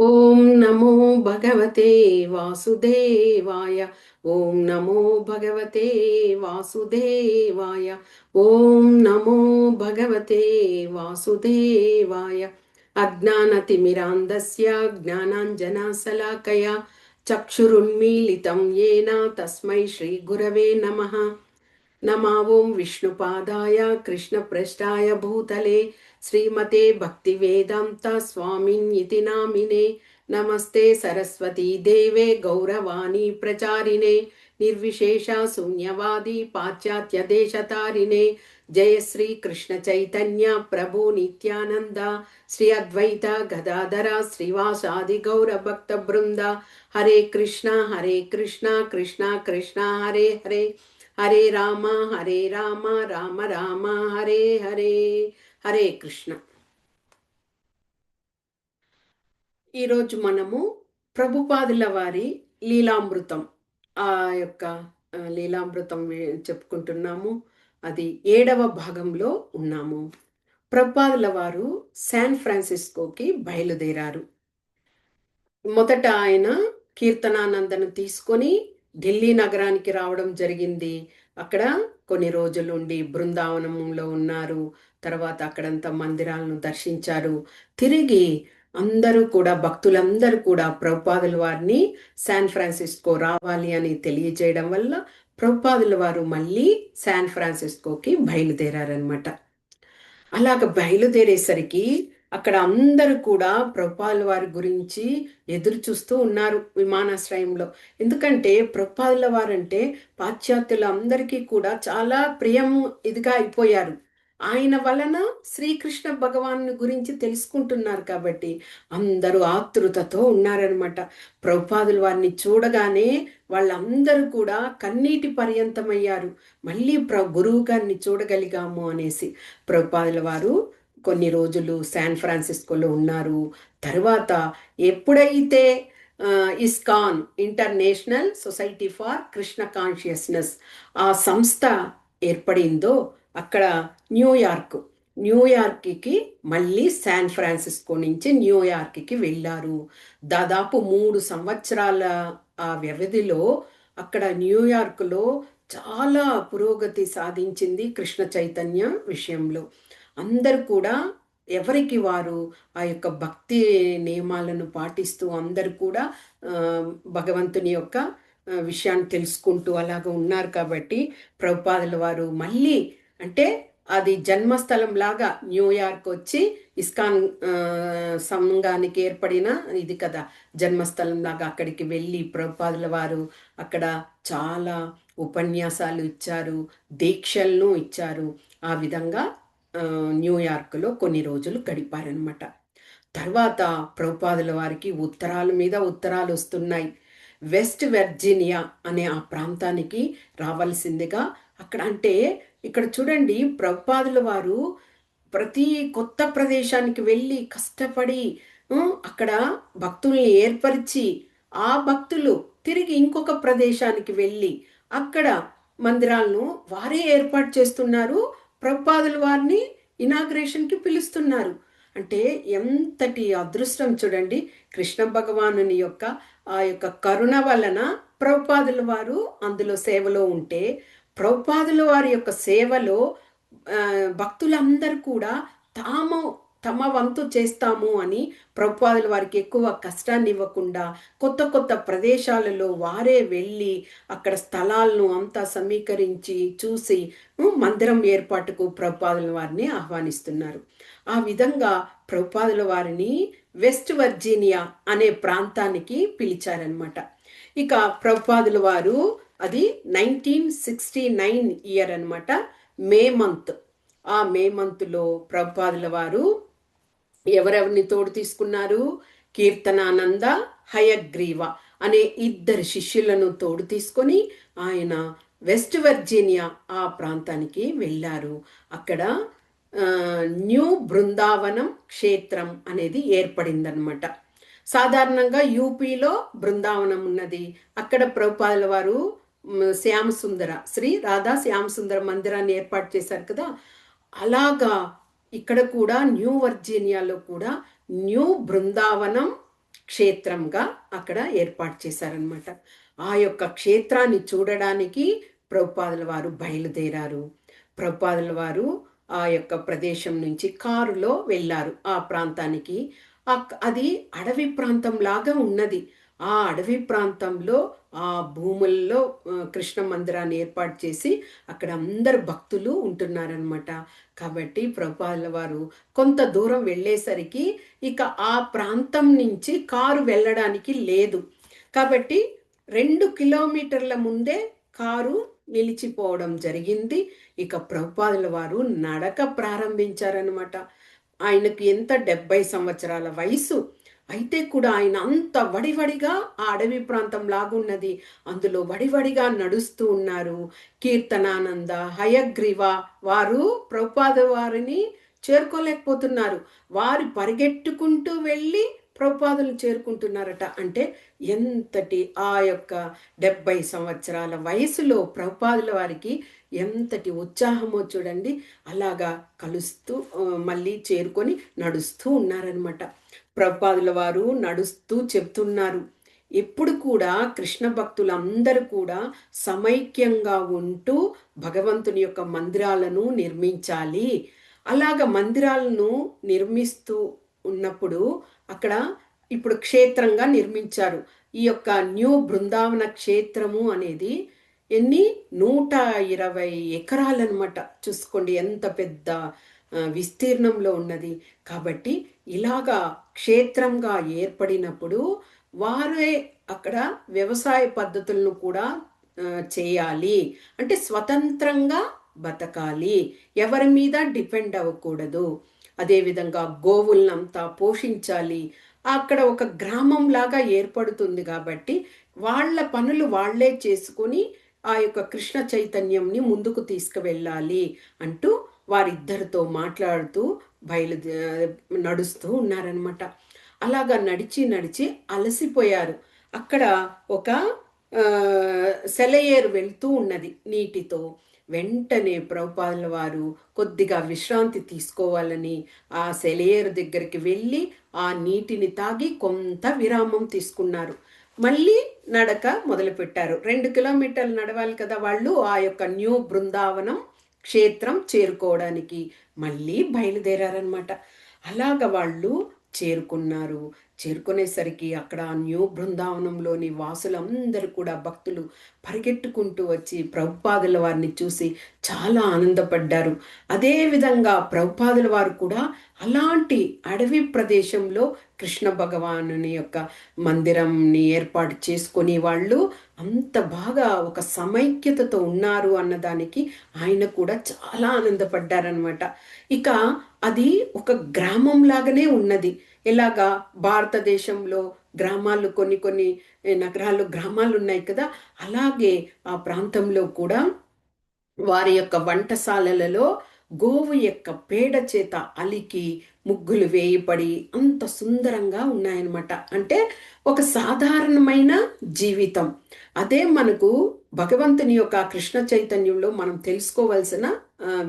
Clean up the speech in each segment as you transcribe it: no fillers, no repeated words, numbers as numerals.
ఓం నమో భగవతే వాసుదేవాయ. ఓం నమో భగవతే వాసుదేవాయ. ఓం నమో భగవతే వాసుదేవాయ. అజ్ఞానతిమిరాంధస్య జ్ఞానాంజనశలాకయా చక్షురున్మీలితం येन తస్మై శ్రీ గురవే నమః. नमा ओं विष्णुपादाय कृष्णप्रेष्ठाय भूतले श्रीमते भक्तिवेदान्त स्वामिन्निति नामिने. नमस्ते सरस्वती देवे गौरवाणी प्रचारिणे निर्विशेष शून्यवादी पाश्चात्य देशतारिणे. जय श्री कृष्ण चैतन्य प्रभु नित्यानंद श्री अद्वैत गदाधर श्रीवासादि गौर भक्त वृंद. हरे कृष्णा कृष्णा कृष्णा हरे हरे, హరే రామ రామ రామ హరే హరే. హరే కృష్ణ. ఈరోజు మనము ప్రభుపాదుల వారి లీలామృతం ఆ యొక్క లీలామృతం చెప్పుకుంటున్నాము. అది 7వ భాగంలో ఉన్నాము. ప్రభుపాదుల వారు శాన్ ఫ్రాన్సిస్కోకి బయలుదేరారు. మొదట ఆయన కీర్తనానందను తీసుకొని ఢిల్లీ నగరానికి రావడం జరిగింది. అక్కడ కొన్ని రోజులుండి బృందావనంలో ఉన్నారు. తర్వాత అక్కడంతా మందిరాలను దర్శించారు. తిరిగి అందరూ కూడా భక్తులందరూ కూడా ప్రభుపాదుల వారిని శాన్ ఫ్రాన్సిస్కో రావాలి అని తెలియజేయడం వల్ల ప్రభుపాదుల వారు మళ్ళీ శాన్ ఫ్రాన్సిస్కోకి బయలుదేరారనమాట. అలాగ బయలుదేరేసరికి అక్కడ అందరూ కూడా ప్రభుపాదుల వారి గురించి ఎదురు చూస్తూ ఉన్నారు విమానాశ్రయంలో. ఎందుకంటే ప్రభుపాదుల వారంటే పాశ్చాత్యులందరికీ కూడా చాలా ప్రియము ఇదిగా అయిపోయారు. ఆయన వలన శ్రీకృష్ణ భగవాను గురించి తెలుసుకుంటున్నారు కాబట్టి అందరూ ఆతృతతో ఉన్నారనమాట. ప్రభుపాదుల వారిని చూడగానే వాళ్ళందరూ కూడా కన్నీటి పర్యంతమయ్యారు. మళ్ళీ గురువు గారిని చూడగలిగాము అనేసి. ప్రభుపాదుల వారు కొన్ని రోజులు శాన్ ఫ్రాన్సిస్కోలో ఉన్నారు. తర్వాత ఎప్పుడైతే ISKCON international society for Krishna consciousness ఆ సంస్థ ఏర్పడిందో అక్కడ న్యూయార్క్కి మళ్ళీ శాన్ ఫ్రాన్సిస్కో నుంచి న్యూయార్క్కి వెళ్ళారు. దాదాపు 3 సంవత్సరాల ఆ వ్యవధిలో అక్కడ న్యూయార్క్లో చాలా పురోగతి సాధించింది కృష్ణ చైతన్య విషయంలో. అందరు కూడా ఎవరికి వారు ఆ యొక్క భక్తి నియమాలను పాటిస్తూ అందరు కూడా భగవంతుని యొక్క విషయాన్ని తెలుసుకుంటూ అలాగ ఉన్నారు. కాబట్టి ప్రభుపాదుల వారు మళ్ళీ అంటే అది జన్మస్థలం లాగా న్యూయార్క్ వచ్చి ఇస్కాన్ సంఘానికి ఏర్పడిన ఇది కదా జన్మస్థలం లాగా అక్కడికి వెళ్ళి ప్రభుపాదుల వారు అక్కడ చాలా ఉపన్యాసాలు ఇచ్చారు, దీక్షలను ఇచ్చారు. ఆ విధంగా న్యూయార్క్లో కొన్ని రోజులు గడిపారనమాట. తర్వాత ప్రభుపాదుల వారికి ఉత్తరాల మీద ఉత్తరాలు వస్తున్నాయి. వెస్ట్ వర్జీనియా అనే ఆ ప్రాంతానికి రావాల్సిందిగా అక్కడ అంటే ఇక్కడ చూడండి ప్రభుపాదుల వారు ప్రతి కొత్త ప్రదేశానికి వెళ్ళి కష్టపడి అక్కడ భక్తుల్ని ఏర్పరిచి ఆ భక్తులు తిరిగి ఇంకొక ప్రదేశానికి వెళ్ళి అక్కడ మందిరాలను వారే ఏర్పాటు చేస్తున్నారు. ప్రభుపాదుల వారిని ఇనాగ్రేషన్కి పిలుస్తున్నారు. అంటే ఎంతటి అదృష్టం చూడండి. కృష్ణ భగవానుని యొక్క ఆ యొక్క కరుణ వలన ప్రభుపాదుల వారు అందులో సేవలో ఉంటే ప్రభుపాదుల వారి యొక్క సేవలో భక్తులందరూ కూడా తమ వంతు చేస్తాము అని ప్రభుపాదుల వారికి ఎక్కువ కష్టాన్ని ఇవ్వకుండా కొత్త కొత్త ప్రదేశాలలో వారే వెళ్ళి అక్కడ స్థలాలను అంతా సమీకరించి చూసి మందిరం ఏర్పాటుకు ప్రభుపాదుల వారిని ఆహ్వానిస్తున్నారు. ఆ విధంగా ప్రభుపాదుల వారిని వెస్ట్ వర్జీనియా అనే ప్రాంతానికి పిలిచారనమాట. ఇక ప్రభుపాదుల వారు అది 1969 ఇయర్ అనమాట, మే మంత్. ఆ మే మంత్లో ప్రభుపాదుల వారు ఎవరెవరిని తోడు తీసుకున్నారు? కీర్తనానంద, హయగ్రీవ అనే 2 శిష్యులను తోడు తీసుకొని ఆయన వెస్ట్ వర్జీనియా ఆ ప్రాంతానికి వెళ్ళారు. అక్కడ న్యూ బృందావనం క్షేత్రం అనేది ఏర్పడిందనమాట. సాధారణంగా యూపీలో బృందావనం ఉన్నది. అక్కడ ప్రభుపాదుల వారు శ్యామసుందర శ్రీ రాధా శ్యామసుందర మందిరాన్ని ఏర్పాటు చేశారు కదా. అలాగా ఇక్కడ కూడా న్యూ వర్జీనియాలో కూడా న్యూ బృందావనం క్షేత్రంగా అక్కడ ఏర్పాటు చేశారనమాట. ఆ యొక్క క్షేత్రాన్ని చూడడానికి ప్రభుపాదుల వారు బయలుదేరారు. ప్రభుపాదుల వారు ఆ యొక్క ప్రదేశం నుంచి కారులో వెళ్ళారు ఆ ప్రాంతానికి. అది అడవి ప్రాంతం లాగా ఉన్నది. ఆ అడవి ప్రాంతంలో ఆ భూముల్లో కృష్ణ మందిరాన్ని ఏర్పాటు చేసి అక్కడ అందరు భక్తులు ఉంటున్నారనమాట. కాబట్టి ప్రభుపాదుల వారు కొంత దూరం వెళ్ళేసరికి ఇక ఆ ప్రాంతం నుంచి కారు వెళ్ళడానికి లేదు. కాబట్టి 2 కిలోమీటర్ల ముందే కారు నిలిచిపోవడం జరిగింది. ఇక ప్రభుపాదుల వారు నడక ప్రారంభించారనమాట. ఆయనకు ఎంత 70 సంవత్సరాల వయసు. అయితే కూడా ఆయన అంత వడివడిగా ఆ అడవి ప్రాంతం లాగున్నది. అందులో వడివడిగా నడుస్తూ ఉన్నారు. కీర్తనానంద, హయగ్రీవ వారు ప్రభుపాద వారిని చేరుకోలేకపోతున్నారు. వారు పరిగెట్టుకుంటూ వెళ్ళి ప్రభుపాదులను చేరుకుంటున్నారట. అంటే ఎంతటి ఆ యొక్క 70 సంవత్సరాల వయసులో ప్రభుపాదుల వారికి ఎంతటి ఉత్సాహమో చూడండి. అలాగా కలుస్తూ మళ్ళీ చేరుకొని నడుస్తూ ఉన్నారనమాట. ప్రభుపాదుల వారు నడుస్తూ చెప్తున్నారు, ఎప్పుడు కూడా కృష్ణ భక్తులందరూ కూడా సమైక్యంగా ఉంటూ భగవంతుని యొక్క మందిరాలను నిర్మించాలి. అలాగ మందిరాలను నిర్మిస్తూ ఉన్నప్పుడు అక్కడ ఇప్పుడు క్షేత్రంగా నిర్మించారు. ఈ యొక్క న్యూ బృందావన క్షేత్రము అనేది 120 ఎకరాలన్నమాట. చూసుకోండి ఎంత పెద్ద విస్తీర్ణంలో ఉన్నది. కాబట్టి ఇలాగా క్షేత్రంగా ఏర్పడినప్పుడు వారే అక్కడ వ్యవసాయ పద్ధతులను కూడా చేయాలి. అంటే స్వతంత్రంగా బతకాలి, ఎవరి మీద డిపెండ్ అవ్వకూడదు. అదేవిధంగా గోవులనంతా పోషించాలి. అక్కడ ఒక గ్రామం లాగా ఏర్పడుతుంది కాబట్టి వాళ్ళ పనులు వాళ్లే చేసుకొని ఆ యొక్క కృష్ణ చైతన్యంని ముందుకు తీసుకువెళ్ళాలి అంటూ వారిద్దరితో మాట్లాడుతూ నడుస్తూ ఉన్నారనమాట. అలాగా నడిచి నడిచి అలసిపోయారు. అక్కడ ఒక సెలయేరు వెళ్తూ ఉన్నది నీటితో. వెంటనే ప్రభుపాదుల వారు కొద్దిగా విశ్రాంతి తీసుకోవాలని ఆ సెలయేరు దగ్గరికి వెళ్ళి ఆ నీటిని తాగి కొంత విరామం తీసుకున్నారు. మళ్ళీ నడక మొదలుపెట్టారు. 2 కిలోమీటర్లు నడవాలి కదా వాళ్ళు ఆ యొక్క న్యూ బృందావనం క్షేత్రం చేరుకోవడానికి. మళ్ళీ బయలుదేరారనమాట. అలాగ వాళ్ళు చేరుకున్నారు. చేరుకునేసరికి అక్కడ న్యూ బృందావనంలోని వాసులందరూ కూడా భక్తులు పరిగెట్టుకుంటూ వచ్చి ప్రభుపాదుల వారిని చూసి చాలా ఆనందపడ్డారు. అదేవిధంగా ప్రభుపాదుల వారు కూడా అలాంటి అడవి ప్రదేశంలో కృష్ణ భగవానుని యొక్క మందిరంని ఏర్పాటు చేసుకొని వాళ్ళు అంత బాగా ఒక సమైక్యతతో ఉన్నారు అన్నదానికి ఆయన కూడా చాలా ఆనందపడ్డారనమాట. ఇక అది ఒక గ్రామం లాగానే ఉన్నది. ఎలాగా భారతదేశంలో గ్రామాలు కొన్ని నగరాలు గ్రామాలు ఉన్నాయి కదా, అలాగే ఆ ప్రాంతంలో కూడా వారి యొక్క వంటశాలలలో గోవు యొక్క పేడ చేత అలికి ముగ్గులు వేయబడి అంత సుందరంగా ఉన్నాయన్నమాట. అంటే ఒక సాధారణమైన జీవితం. అదే మనకు భగవంతుని యొక్క కృష్ణ చైతన్యంలో మనం తెలుసుకోవాల్సిన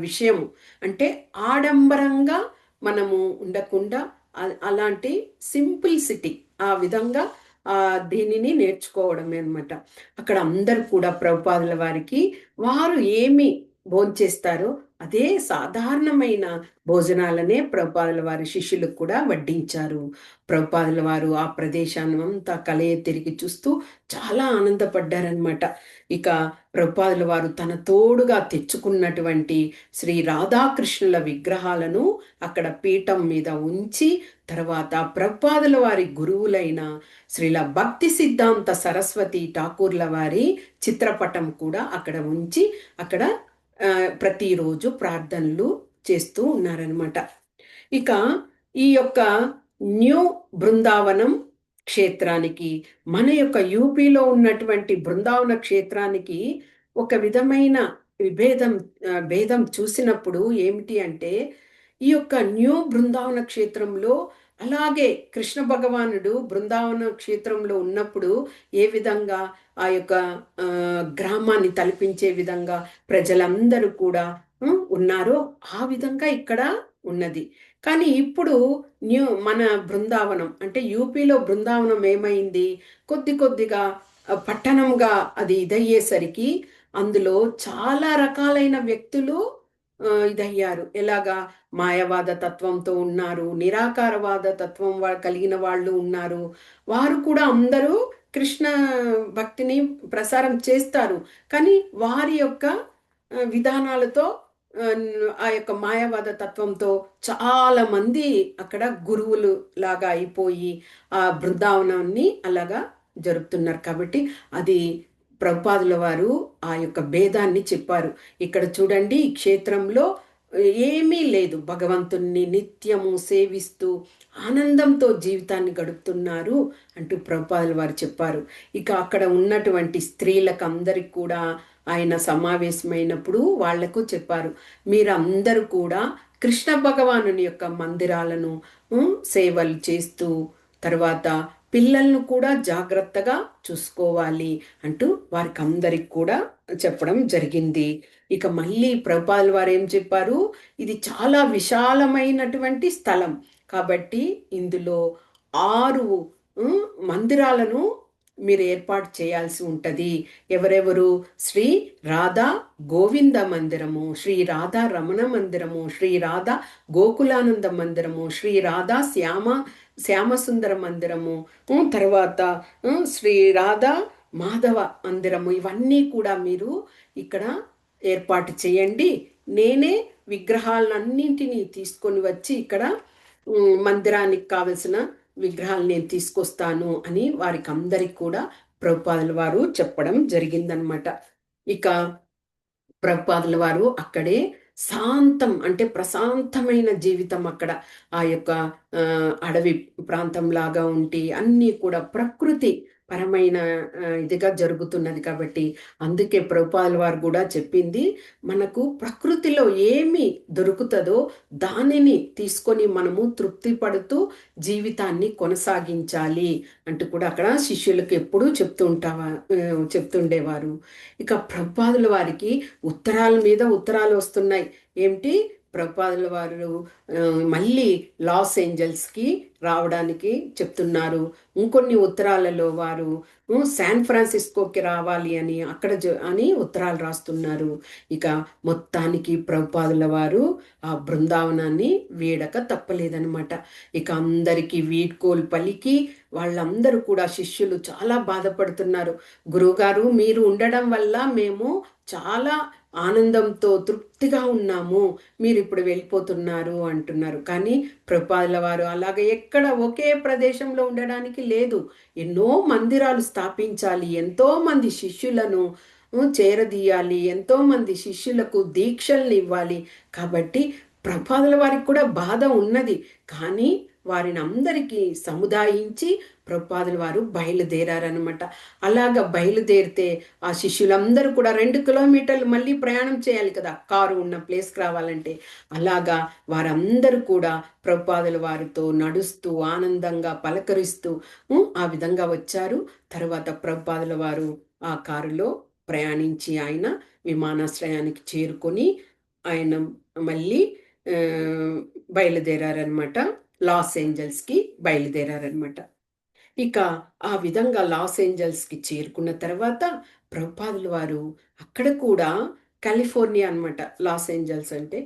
విషయము. అంటే ఆడంబరంగా మనము ఉండకుండా అలాంటి సింప్లిసిటీ, ఆ విధంగా దీనిని నేర్చుకోవడమే అనమాట. అక్కడ అందరు కూడా ప్రభుపాదుల వారికి వారు ఏమి భోంచేస్తారో అదే సాధారణమైన భోజనాలనే ప్రభుపాదుల వారి శిష్యులకు కూడా వడ్డించారు. ప్రభుపాదుల వారు ఆ ప్రదేశాన్ని అంతా కలయ తిరిగి చూస్తూ చాలా ఆనందపడ్డారనమాట. ఇక ప్రభుపాదుల వారు తన తోడుగా తెచ్చుకున్నటువంటి శ్రీ రాధాకృష్ణుల విగ్రహాలను అక్కడ పీఠం మీద ఉంచి, తర్వాత ప్రభుపాదుల వారి గురువులైన శ్రీల భక్తి సిద్ధాంత సరస్వతి ఠాకూర్ల వారి చిత్రపటం కూడా అక్కడ ఉంచి అక్కడ ప్రతిరోజు ప్రార్థనలు చేస్తూ ఉన్నారనమాట. ఇక ఈ యొక్క న్యూ బృందావనం క్షేత్రానికి, మన యొక్క యూపీలో ఉన్నటువంటి బృందావన క్షేత్రానికి ఒక విధమైన భేదం చూసినప్పుడు ఏమిటి అంటే, ఈ యొక్క న్యూ బృందావన క్షేత్రంలో అలాగే కృష్ణ భగవానుడు బృందావన క్షేత్రంలో ఉన్నప్పుడు ఏ విధంగా ఆ యొక్క గ్రామాన్ని తలపించే విధంగా ప్రజలందరూ కూడా ఉన్నారో ఆ విధంగా ఇక్కడ ఉన్నది. కానీ ఇప్పుడు మన బృందావనం అంటే యూపీలో బృందావనం ఏమైంది, కొద్ది కొద్దిగా పట్టణంగా అది ఇదయ్యేసరికి అందులో చాలా రకాలైన వ్యక్తులు ఇదయ్యారు. ఎలాగా మాయవాద తత్వంతో ఉన్నారు, నిరాకారవాద తత్వం కలిగిన వాళ్ళు ఉన్నారు. వారు కూడా అందరూ కృష్ణ భక్తిని ప్రసారం చేస్తారు. కానీ వారి యొక్క విధానాలతో ఆ యొక్క మాయావాద తత్వంతో చాలా మంది అక్కడ గురువులు లాగా అయిపోయి ఆ బృందావనాన్ని అలాగా జరుపుతున్నారు. కాబట్టి అది ప్రభుపాదుల వారు ఆ యొక్క భేదాన్ని చెప్పారు. ఇక్కడ చూడండి, ఈ క్షేత్రంలో ఏమీ లేదు, భగవంతుణ్ణి నిత్యము సేవిస్తూ ఆనందంతో జీవితాన్ని గడుపుతున్నారు అంటూ ప్రభుపాదుల వారు చెప్పారు. ఇక అక్కడ ఉన్నటువంటి స్త్రీలకు అందరికి కూడా ఆయన సమావేశమైనప్పుడు వాళ్లకు చెప్పారు, మీరందరూ కూడా కృష్ణ భగవానుని యొక్క మందిరాలను సేవలు చేస్తూ తర్వాత పిల్లలను కూడా జాగ్రత్తగా చూసుకోవాలి అంటూ వారికి అందరికి కూడా చెప్పడం జరిగింది. ఇక మళ్ళీ ప్రభుపాదుల వారు ఏం చెప్పారు, ఇది చాలా విశాలమైనటువంటి స్థలం కాబట్టి ఇందులో 6 మందిరాలను మీరు ఏర్పాటు చేయాల్సి ఉంటుంది. ఎవరెవరు? శ్రీ రాధా గోవింద మందిరము, శ్రీ రాధా రమణ మందిరము, శ్రీ రాధా గోకులానంద మందిరము, శ్రీ రాధా శ్యామసుందర మందిరము, తర్వాత శ్రీ రాధా మాధవ మందిరము, ఇవన్నీ కూడా మీరు ఇక్కడ ఏర్పాటు చేయండి. నేనే విగ్రహాలన్నింటినీ తీసుకొని వచ్చి ఇక్కడ మందిరానికి కావలసిన విగ్రహాలు నేను తీసుకొస్తాను అని వారికి అందరికి కూడా ప్రభుపాదుల వారు చెప్పడం జరిగిందనమాట. ఇక ప్రభుపాదుల వారు అక్కడే శాంతం అంటే ప్రశాంతమైన జీవితం అక్కడ ఆ యొక్క అడవి ప్రాంతం లాగా ఉండి అన్నీ కూడా ప్రకృతి పరమైన ఇదిగా జరుగుతున్నది. కాబట్టి అందుకే ప్రభుపాదుల వారు కూడా చెప్పింది, మనకు ప్రకృతిలో ఏమి దొరుకుతుందో దానిని తీసుకొని మనము తృప్తి పడుతూ జీవితాన్ని కొనసాగించాలి అంటూ కూడా అక్కడ శిష్యులకు ఎప్పుడూ చెప్తుండేవారు. ఇక ప్రభుపాదుల వారికి ఉత్తరాల మీద ఉత్తరాలు వస్తున్నాయి. ఏమిటి? ప్రభుపాదుల వారు మళ్ళీ లాస్ ఏంజల్స్కి రావడానికి చెప్తున్నారు. ఇంకొన్ని ఉత్తరాలలో వారు శాన్ ఫ్రాన్సిస్కోకి రావాలి అని అక్కడ అని ఉత్తరాలు రాస్తున్నారు. ఇక మొత్తానికి ప్రభుపాదుల వారు ఆ బృందావనాన్ని వీడక తప్పలేదనమాట. ఇక అందరికీ వీడ్కోలు పలికి వాళ్ళందరూ కూడా శిష్యులు చాలా బాధపడుతున్నారు. గురువుగారు, మీరు ఉండడం వల్ల మేము చాలా ఆనందంతో తృప్తిగా ఉన్నాము, మీరు ఇప్పుడు వెళ్ళిపోతున్నారు అంటున్నారు. కానీ ప్రభుపాదుల వారు అలాగే ఎక్కడ ఒకే ప్రదేశంలో ఉండడానికి లేదు, ఎన్నో మందిరాలు స్థాపించాలి, ఎంతో మంది శిష్యులను చేరదీయాలి, ఎంతో మంది శిష్యులకు దీక్షల్ని ఇవ్వాలి. కాబట్టి ప్రభుపాదుల వారికి కూడా బాధ ఉన్నది. కానీ వారిని అందరికీ సముదాయించి ప్రభుపాదుల వారు బయలుదేరారనమాట. అలాగ బయలుదేరితే ఆ శిష్యులందరూ కూడా 2 కిలోమీటర్లు మళ్ళీ ప్రయాణం చేయాలి కదా కారు ఉన్న ప్లేస్కి రావాలంటే. అలాగా వారందరూ కూడా ప్రభుపాదుల వారితో నడుస్తూ ఆనందంగా పలకరిస్తూ ఆ విధంగా వచ్చారు. తర్వాత ప్రభుపాదుల వారు ఆ కారులో ప్రయాణించి ఆయన విమానాశ్రయానికి చేరుకొని ఆయన మళ్ళీ బయలుదేరారనమాట. లాస్ ఏంజల్స్కి బయలుదేరారనమాట. ఇక ఆ విధంగా లాస్ ఏంజల్స్కి చేరుకున్న తర్వాత ప్రభుపాదుల వారు అక్కడ కూడా కాలిఫోర్నియా అనమాట లాస్ ఏంజల్స్ అంటే,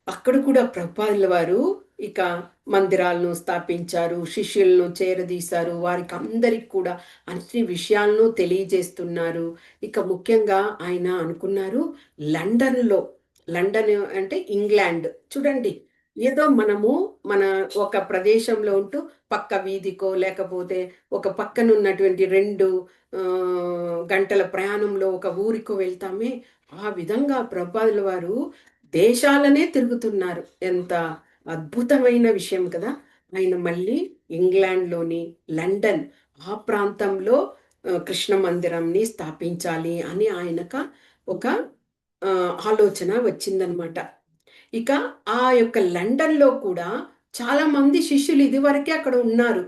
అక్కడ కూడా ప్రభుపాదుల వారు ఇక మందిరాలను స్థాపించారు, శిష్యులను చేరదీశారు, వారికి అందరికి కూడా అన్ని విషయాలను తెలియజేస్తున్నారు. ఇక ముఖ్యంగా ఆయన అనుకున్నారు లండన్ అంటే ఇంగ్లాండ్ చూడండి, ఏదో మనము మన ఒక ప్రదేశంలో ఉంటూ పక్క వీధికో లేకపోతే ఒక పక్కన ఉన్నటువంటి 2 గంటల ప్రయాణంలో ఒక ఊరికో వెళ్తామే, ఆ విధంగా ప్రభుపాదుల వారు దేశాలనే తిరుగుతున్నారు. ఎంత అద్భుతమైన విషయం కదా. ఆయన మళ్ళీ ఇంగ్లాండ్లోని లండన్ ఆ ప్రాంతంలో కృష్ణ మందిరంని స్థాపించాలి అని ఆయనకు ఒక ఆలోచన వచ్చిందనమాట. ఇక ఆ యొక్క లండన్లో కూడా చాలా మంది శిష్యులు ఇదివరకే అక్కడ ఉన్నారు.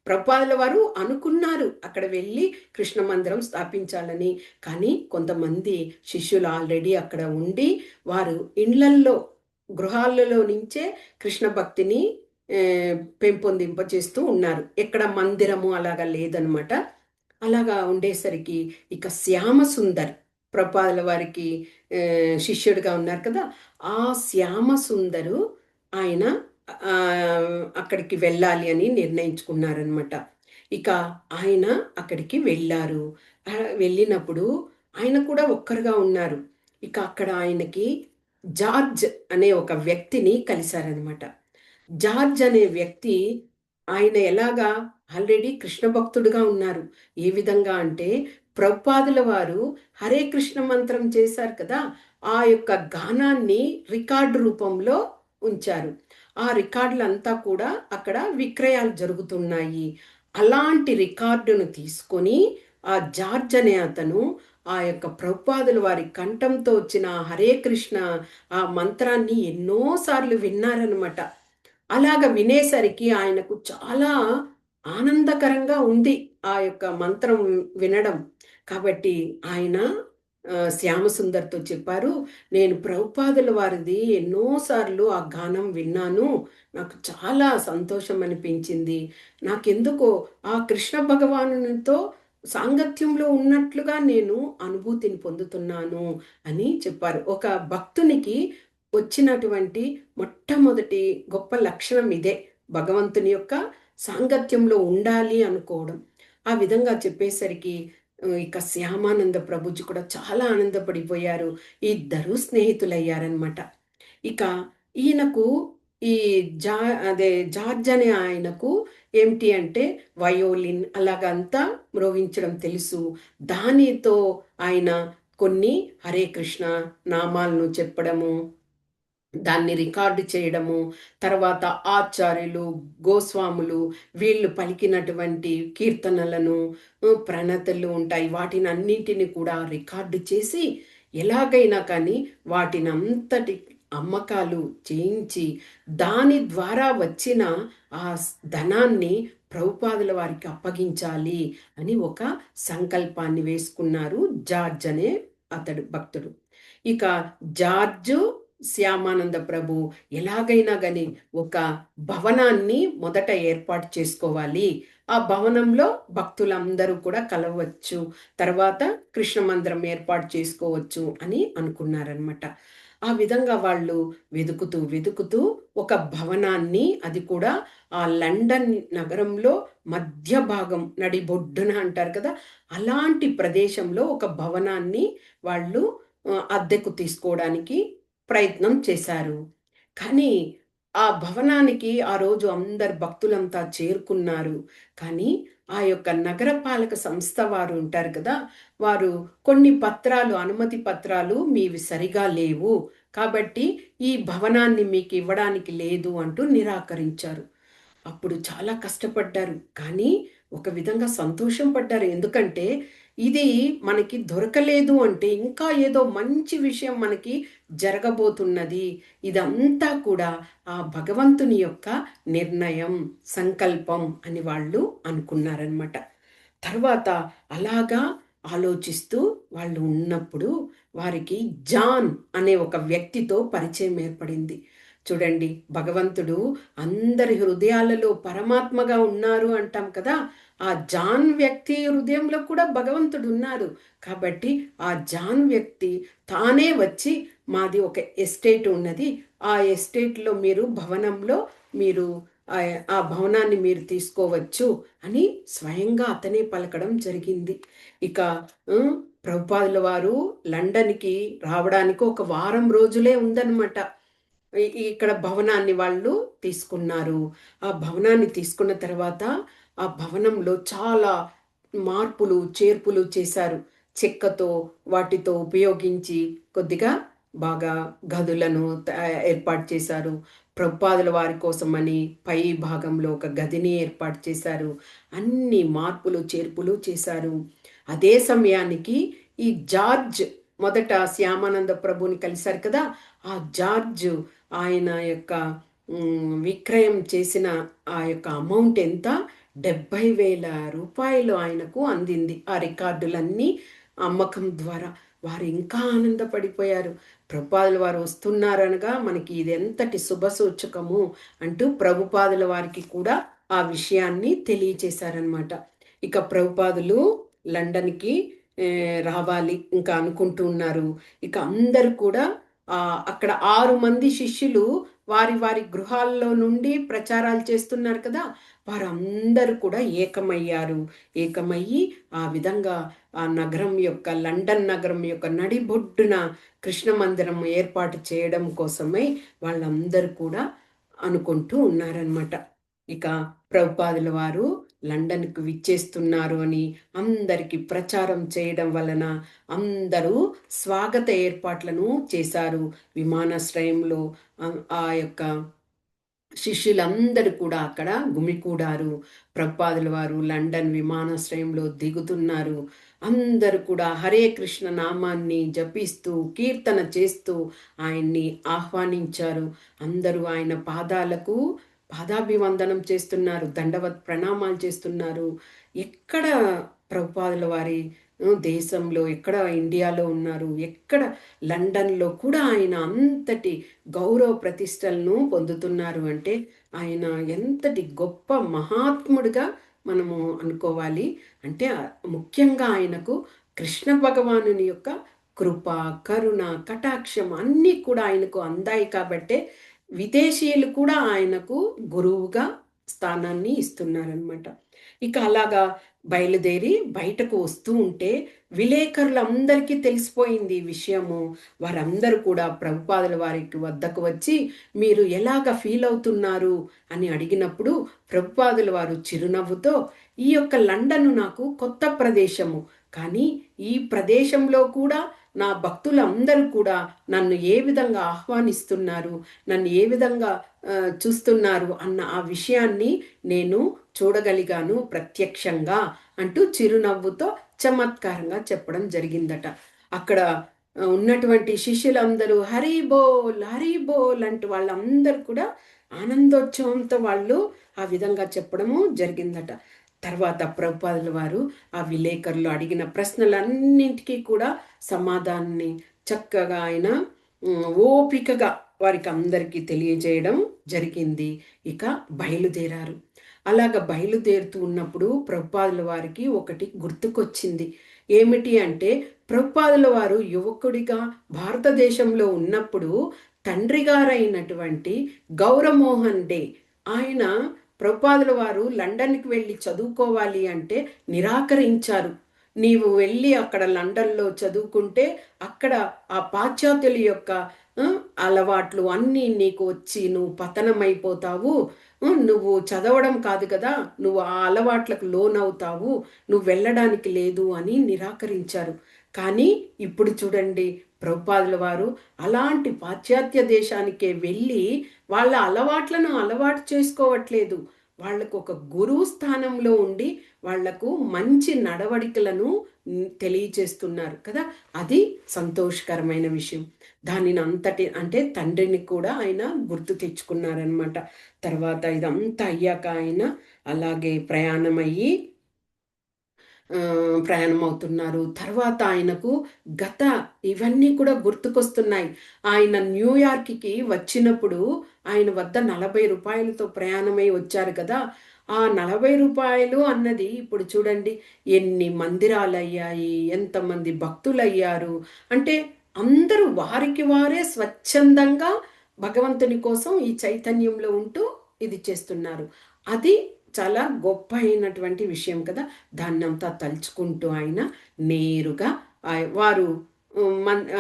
ప్రభుపాదుల వారు అనుకున్నారు అక్కడ వెళ్ళి కృష్ణ మందిరం స్థాపించాలని. కానీ కొంతమంది శిష్యులు ఆల్రెడీ అక్కడ ఉండి వారు ఇండ్లల్లో గృహాలలో నుంచే కృష్ణ భక్తిని ఆ, పెంపొందింపచేస్తూ ఉన్నారు. ఎక్కడ మందిరము అలాగా లేదనమాట. అలాగా ఉండేసరికి ఇక శ్యామ సుందర్ ప్రభుపాదుల వారికి ఆ, శిష్యుడిగా ఉన్నారు కదా, ఆ శ్యామ సుందరు ఆయన ఆ, అక్కడికి వెళ్ళాలి అని నిర్ణయించుకున్నారనమాట. ఇక ఆయన అక్కడికి వెళ్ళారు. వెళ్ళినప్పుడు ఆయన కూడా ఒక్కరుగా ఉన్నారు. ఇక అక్కడ ఆయనకి జార్జ్ అనే ఒక వ్యక్తిని కలిశారనమాట. జార్జ్ అనే వ్యక్తి ఆయన ఎలాగా ఆల్రెడీ కృష్ణ భక్తుడుగా ఉన్నారు. ఏ విధంగా అంటే ప్రభుపాదుల వారు హరే కృష్ణ మంత్రం చేశారు కదా, ఆ యొక్క గానాన్ని రికార్డు రూపంలో ఉంచారు. ఆ రికార్డులంతా కూడా అక్కడ విక్రయాలు జరుగుతున్నాయి. అలాంటి రికార్డును తీసుకొని ఆ జార్జ్ అనే అతను ఆ యొక్క ప్రభుపాదుల వారి కంఠంతో వచ్చిన ఆ హరే కృష్ణ ఆ మంత్రాన్ని ఎన్నోసార్లు విన్నారనమాట. అలాగ వినేసరికి ఆయనకు చాలా ఆనందకరంగా ఉంది ఆ యొక్క మంత్రం వినడం. కాబట్టి ఆయన శ్యామసుందర్తో చెప్పారు, నేను ప్రభుపాదుల వారిది ఎన్నోసార్లు ఆ గానం విన్నాను. నాకు చాలా సంతోషం అనిపించింది. నాకెందుకో ఆ కృష్ణ భగవానునితో సాంగత్యంలో ఉన్నట్లుగా నేను అనుభూతిని పొందుతున్నాను అని చెప్పారు. ఒక భక్తునికి వచ్చినటువంటి మొట్టమొదటి గొప్ప లక్షణం ఇదే. భగవంతుని యొక్క సాంగత్యంలో ఉండాలి అనుకోవడం. ఆ విధంగా చెప్పేసరికి ఇక శ్యామానంద ప్రభుజీ కూడా చాలా ఆనందపడిపోయారు. ఇద్దరు స్నేహితులయ్యారనమాట. ఇక ఈయనకు ఈ జా అదే జార్జ్ అనే ఆయనకు ఏమిటి అంటే వయోలిన్ అలాగంతా మ్రోగించడం తెలుసు. దానితో ఆయన కొన్ని హరే కృష్ణ నామాలను చెప్పడము, దాన్ని రికార్డు చేయడము, తర్వాత ఆచార్యులు, గోస్వాములు వీళ్ళు పలికినటువంటి కీర్తనలను, ప్రణతులు ఉంటాయి. వాటిని అన్నింటిని కూడా రికార్డు చేసి ఎలాగైనా కానీ వాటిని అంతటి అమ్మకాలు చేయించి దాని ద్వారా వచ్చిన ఆ ధనాన్ని ప్రభుపాదుల వారికి అప్పగించాలి అని ఒక సంకల్పాన్ని వేసుకున్నారు జార్జ్ అనే అతడు భక్తుడు. ఇక జార్జు శ్యామానంద ప్రభు ఎలాగైనా కానీ ఒక భవనాన్ని మొదట ఏర్పాటు చేసుకోవాలి. ఆ భవనంలో భక్తులందరూ కూడా కలవచ్చు, తర్వాత కృష్ణ మందిరం ఏర్పాటు చేసుకోవచ్చు అని అనుకున్నారనమాట. ఆ విధంగా వాళ్ళు వెతుకుతూ వెతుకుతూ ఒక భవనాన్ని, అది కూడా ఆ లండన్ నగరంలో మధ్య భాగం నడిబొడ్డున అంటారు కదా, అలాంటి ప్రదేశంలో ఒక భవనాన్ని వాళ్ళు అద్దెకు తీసుకోవడానికి ప్రయత్నం చేశారు. కానీ ఆ భవనానికి ఆ రోజు అందరు భక్తులంతా చేరుకున్నారు. కానీ ఆ యొక్క నగరపాలక సంస్థ వారు ఉంటారు కదా, వారు కొన్ని పత్రాలు, అనుమతి పత్రాలు మీవి సరిగా లేవు, కాబట్టి ఈ భవనాన్ని మీకు ఇవ్వడానికి లేదు అంటూ నిరాకరించారు. అప్పుడు చాలా కష్టపడ్డారు. కానీ ఒక విధంగా సంతోషం పడ్డారు. ఎందుకంటే ఇది మనకి దొరకలేదు అంటే ఇంకా ఏదో మంచి విషయం మనకి జరగబోతున్నది. ఇదంతా కూడా ఆ భగవంతుని యొక్క నిర్ణయం, సంకల్పం అని వాళ్ళు అనుకున్నారనమాట. తర్వాత అలాగా ఆలోచిస్తూ వాళ్ళు ఉన్నప్పుడు వారికి జాన్ అనే ఒక వ్యక్తితో పరిచయం ఏర్పడింది. చూడండి, భగవంతుడు అందరి హృదయాలలో పరమాత్మగా ఉన్నారు అంటాం కదా, ఆ జాన్ వ్యక్తి హృదయంలో కూడా భగవంతుడు ఉన్నారు. కాబట్టి ఆ జాన్ వ్యక్తి తానే వచ్చి, మాది ఒక ఎస్టేట్ ఉన్నది, ఆ ఎస్టేట్లో మీరు భవనంలో మీరు ఆ భవనాన్ని మీరు తీసుకోవచ్చు అని స్వయంగా అతనే పలకడం జరిగింది. ఇక ప్రభుపాదుల వారు లండన్కి రావడానికి ఒక వారం రోజులే ఉందన్నమాట. ఇక్కడ భవనాన్ని వాళ్ళు తీసుకున్నారు. ఆ భవనాన్ని తీసుకున్న తర్వాత ఆ భవనంలో చాలా మార్పులు చేర్పులు చేశారు. చెక్కతో వాటితో ఉపయోగించి కొద్దిగా బాగా గదులను ఏర్పాటు చేశారు. ప్రభుపాదుల వారి కోసమని పై భాగంలో ఒక గదిని ఏర్పాటు చేశారు. అన్ని మార్పులు చేర్పులు చేశారు. అదే సమయానికి ఈ జార్జ్ మొదట శ్యామానంద ప్రభుని కలిశారు కదా, ఆ జార్జ్ ఆయన యొక్క విక్రయం చేసిన ఆ యొక్క అమౌంట్ ఎంత, 70,000 రూపాయలు ఆయనకు అందింది. ఆ రికార్డులన్నీ అమ్మకం ద్వారా వారు ఇంకా ఆనందపడిపోయారు. ప్రభుపాదుల వారు వస్తున్నారనగా మనకి ఇది ఎంతటి శుభ సూచకము అంటూ ప్రభుపాదుల వారికి కూడా ఆ విషయాన్ని తెలియచేశారనమాట. ఇక ప్రభుపాదులు లండన్కి రావాలి ఇంకా అనుకుంటూ ఉన్నారు. ఇక అందరు కూడా అక్కడ 6 మంది శిష్యులు వారి వారి గృహాల్లో నుండి ప్రచారాలు చేస్తున్నారు కదా, వారందరూ కూడా ఏకమయ్యారు. ఏకమయ్యి ఆ విధంగా ఆ నగరం యొక్క, లండన్ నగరం యొక్క నడిబొడ్డున కృష్ణ మందిరం ఏర్పాటు చేయడం కోసమై వాళ్ళందరూ కూడా అనుకుంటూ ఉన్నారనమాట. ఇక ప్రభుపాదుల వారు లండన్కు విచ్చేస్తున్నారు అని అందరికీ ప్రచారం చేయడం వలన అందరూ స్వాగత ఏర్పాట్లను చేశారు. విమానాశ్రయంలో ఆ యొక్క శిష్యులందరూ కూడా అక్కడ గుమికూడారు. ప్రభుపాదుల వారు లండన్ విమానాశ్రయంలో దిగుతున్నారు. అందరూ కూడా హరే కృష్ణ నామాన్ని జపిస్తూ కీర్తన చేస్తూ ఆయన్ని ఆహ్వానించారు. అందరూ ఆయన పాదాలకు పాదాభివందనం చేస్తున్నారు, దండవత్ ప్రణామాలు చేస్తున్నారు. ఎక్కడ ప్రభుపాదుల వారి దేశంలో, ఎక్కడ ఇండియాలో ఉన్నారు, ఎక్కడ లండన్లో కూడా ఆయన అంతటి గౌరవ ప్రతిష్టలను పొందుతున్నారు అంటే ఆయన ఎంతటి గొప్ప మహాత్ముడిగా మనము అనుకోవాలి. అంటే ముఖ్యంగా ఆయనకు కృష్ణ భగవానుని యొక్క కృప, కరుణ, కటాక్షం అన్నీ కూడా ఆయనకు అందాయి కాబట్టే విదేశీయులు కూడా ఆయనకు గురువుగా స్థానాన్ని ఇస్తున్నారనమాట. ఇక అలాగా బయలుదేరి బయటకు వస్తూ ఉంటే విలేకరులందరికీ తెలిసిపోయింది ఈ విషయము. వారందరూ కూడా ప్రభుపాదుల వారికి వద్దకు వచ్చి మీరు ఎలాగ ఫీల్ అవుతున్నారు అని అడిగినప్పుడు ప్రభుపాదుల వారు చిరునవ్వుతో ఈ యొక్క లండన్ నాకు కొత్త ప్రదేశము, కానీ ఈ ప్రదేశంలో కూడా నా భక్తులందరూ కూడా నన్ను ఏ విధంగా ఆహ్వానిస్తున్నారు, నన్ను ఏ విధంగా చూస్తున్నారు అన్న ఆ విషయాన్ని నేను చూడగలిగాను ప్రత్యక్షంగా అంటూ చిరునవ్వుతో చమత్కారంగా చెప్పడం జరిగిందట. అక్కడ ఉన్నటువంటి శిష్యులందరూ హరి బోల్ హరి బోల్ అంటూ వాళ్ళందరూ కూడా ఆనందోత్సవంతో వాళ్ళు ఆ విధంగా చెప్పడము జరిగిందట. తర్వాత ప్రభుపాదుల వారు ఆ విలేకరులు అడిగిన ప్రశ్నలన్నింటికీ కూడా సమాధానాన్ని చక్కగా ఆయన ఓపికగా వారికి అందరికీ తెలియజేయడం జరిగింది. ఇక బయలుదేరారు. అలాగ బయలుదేరుతూ ఉన్నప్పుడు ప్రభుపాదుల వారికి ఒకటి గుర్తుకొచ్చింది. ఏమిటి అంటే ప్రభుపాదుల వారు యువకుడిగా భారతదేశంలో ఉన్నప్పుడు తండ్రి గారైనటువంటి గౌరమోహన్ డే ఆయన ప్రభుపాదుల వారు లండన్కి వెళ్ళి చదువుకోవాలి అంటే నిరాకరించారు. నీవు వెళ్ళి అక్కడ లండన్లో చదువుకుంటే అక్కడ ఆ పాశ్చాత్యుల యొక్క అలవాట్లు అన్నీ నీకు వచ్చి నువ్వు పతనమైపోతావు, నువ్వు చదవడం కాదు కదా, నువ్వు ఆ అలవాట్లకు లోనవుతావు, నువ్వు వెళ్ళడానికి లేదు అని నిరాకరించారు. కానీ ఇప్పుడు చూడండి ప్రభుపాదుల వారు అలాంటి పాశ్చాత్య దేశానికే వెళ్ళి వాళ్ళ అలవాట్లను అలవాటు చేసుకోవట్లేదు. వాళ్లకు ఒక గురువు స్థానంలో ఉండి వాళ్లకు మంచి నడవడికలను తెలియచేస్తున్నారు కదా, అది సంతోషకరమైన విషయం. దానిని అంతటి అంటే తండ్రిని కూడా ఆయన గుర్తు తెచ్చుకున్నారనమాట. తర్వాత ఇదంతా అయ్యాక ఆయన అలాగే ప్రయాణం అవుతున్నారు. తర్వాత ఆయనకు గత ఇవన్నీ కూడా గుర్తుకొస్తున్నాయి. ఆయన న్యూయార్క్కి వచ్చినప్పుడు ఆయన వద్ద 40 రూపాయలతో ప్రయాణమై వచ్చారు కదా, ఆ 40 రూపాయలు అన్నది ఇప్పుడు చూడండి ఎన్ని మందిరాలు అయ్యాయి, ఎంతమంది భక్తులు అయ్యారు. అంటే అందరూ వారికి వారే స్వచ్ఛందంగా భగవంతుని కోసం ఈ చైతన్యంలో ఉంటూ ఇది చేస్తున్నారు. అది చాలా గొప్ప అయినటువంటి విషయం కదా. దాన్నంతా తలుచుకుంటూ ఆయన నేరుగా వారు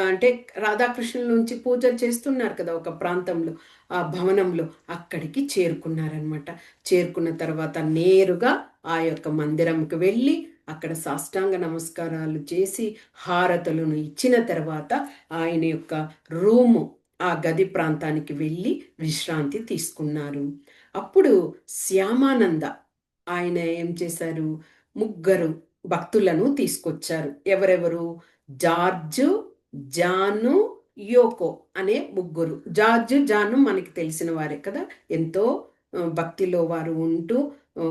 అంటే రాధాకృష్ణుల నుంచి పూజలు చేస్తున్నారు కదా ఒక ప్రాంతంలో, ఆ భవనంలో అక్కడికి చేరుకున్నారనమాట. చేరుకున్న తర్వాత నేరుగా ఆ యొక్క మందిరంకి వెళ్ళి అక్కడ సాష్టాంగ నమస్కారాలు చేసి హారతులను ఇచ్చిన తర్వాత ఆయన యొక్క రూము ఆ గది ప్రాంతానికి వెళ్ళి విశ్రాంతి తీసుకున్నారు. అప్పుడు శ్యామానంద ఆయన ఏం చేశారు, ముగ్గురు భక్తులను తీసుకొచ్చారు. ఎవరెవరు, జార్జు, జాను, యోకో అనే ముగ్గురు. జార్జు జాను మనకి తెలిసిన వారే కదా, ఎంతో భక్తిలో వారు ఉంటూ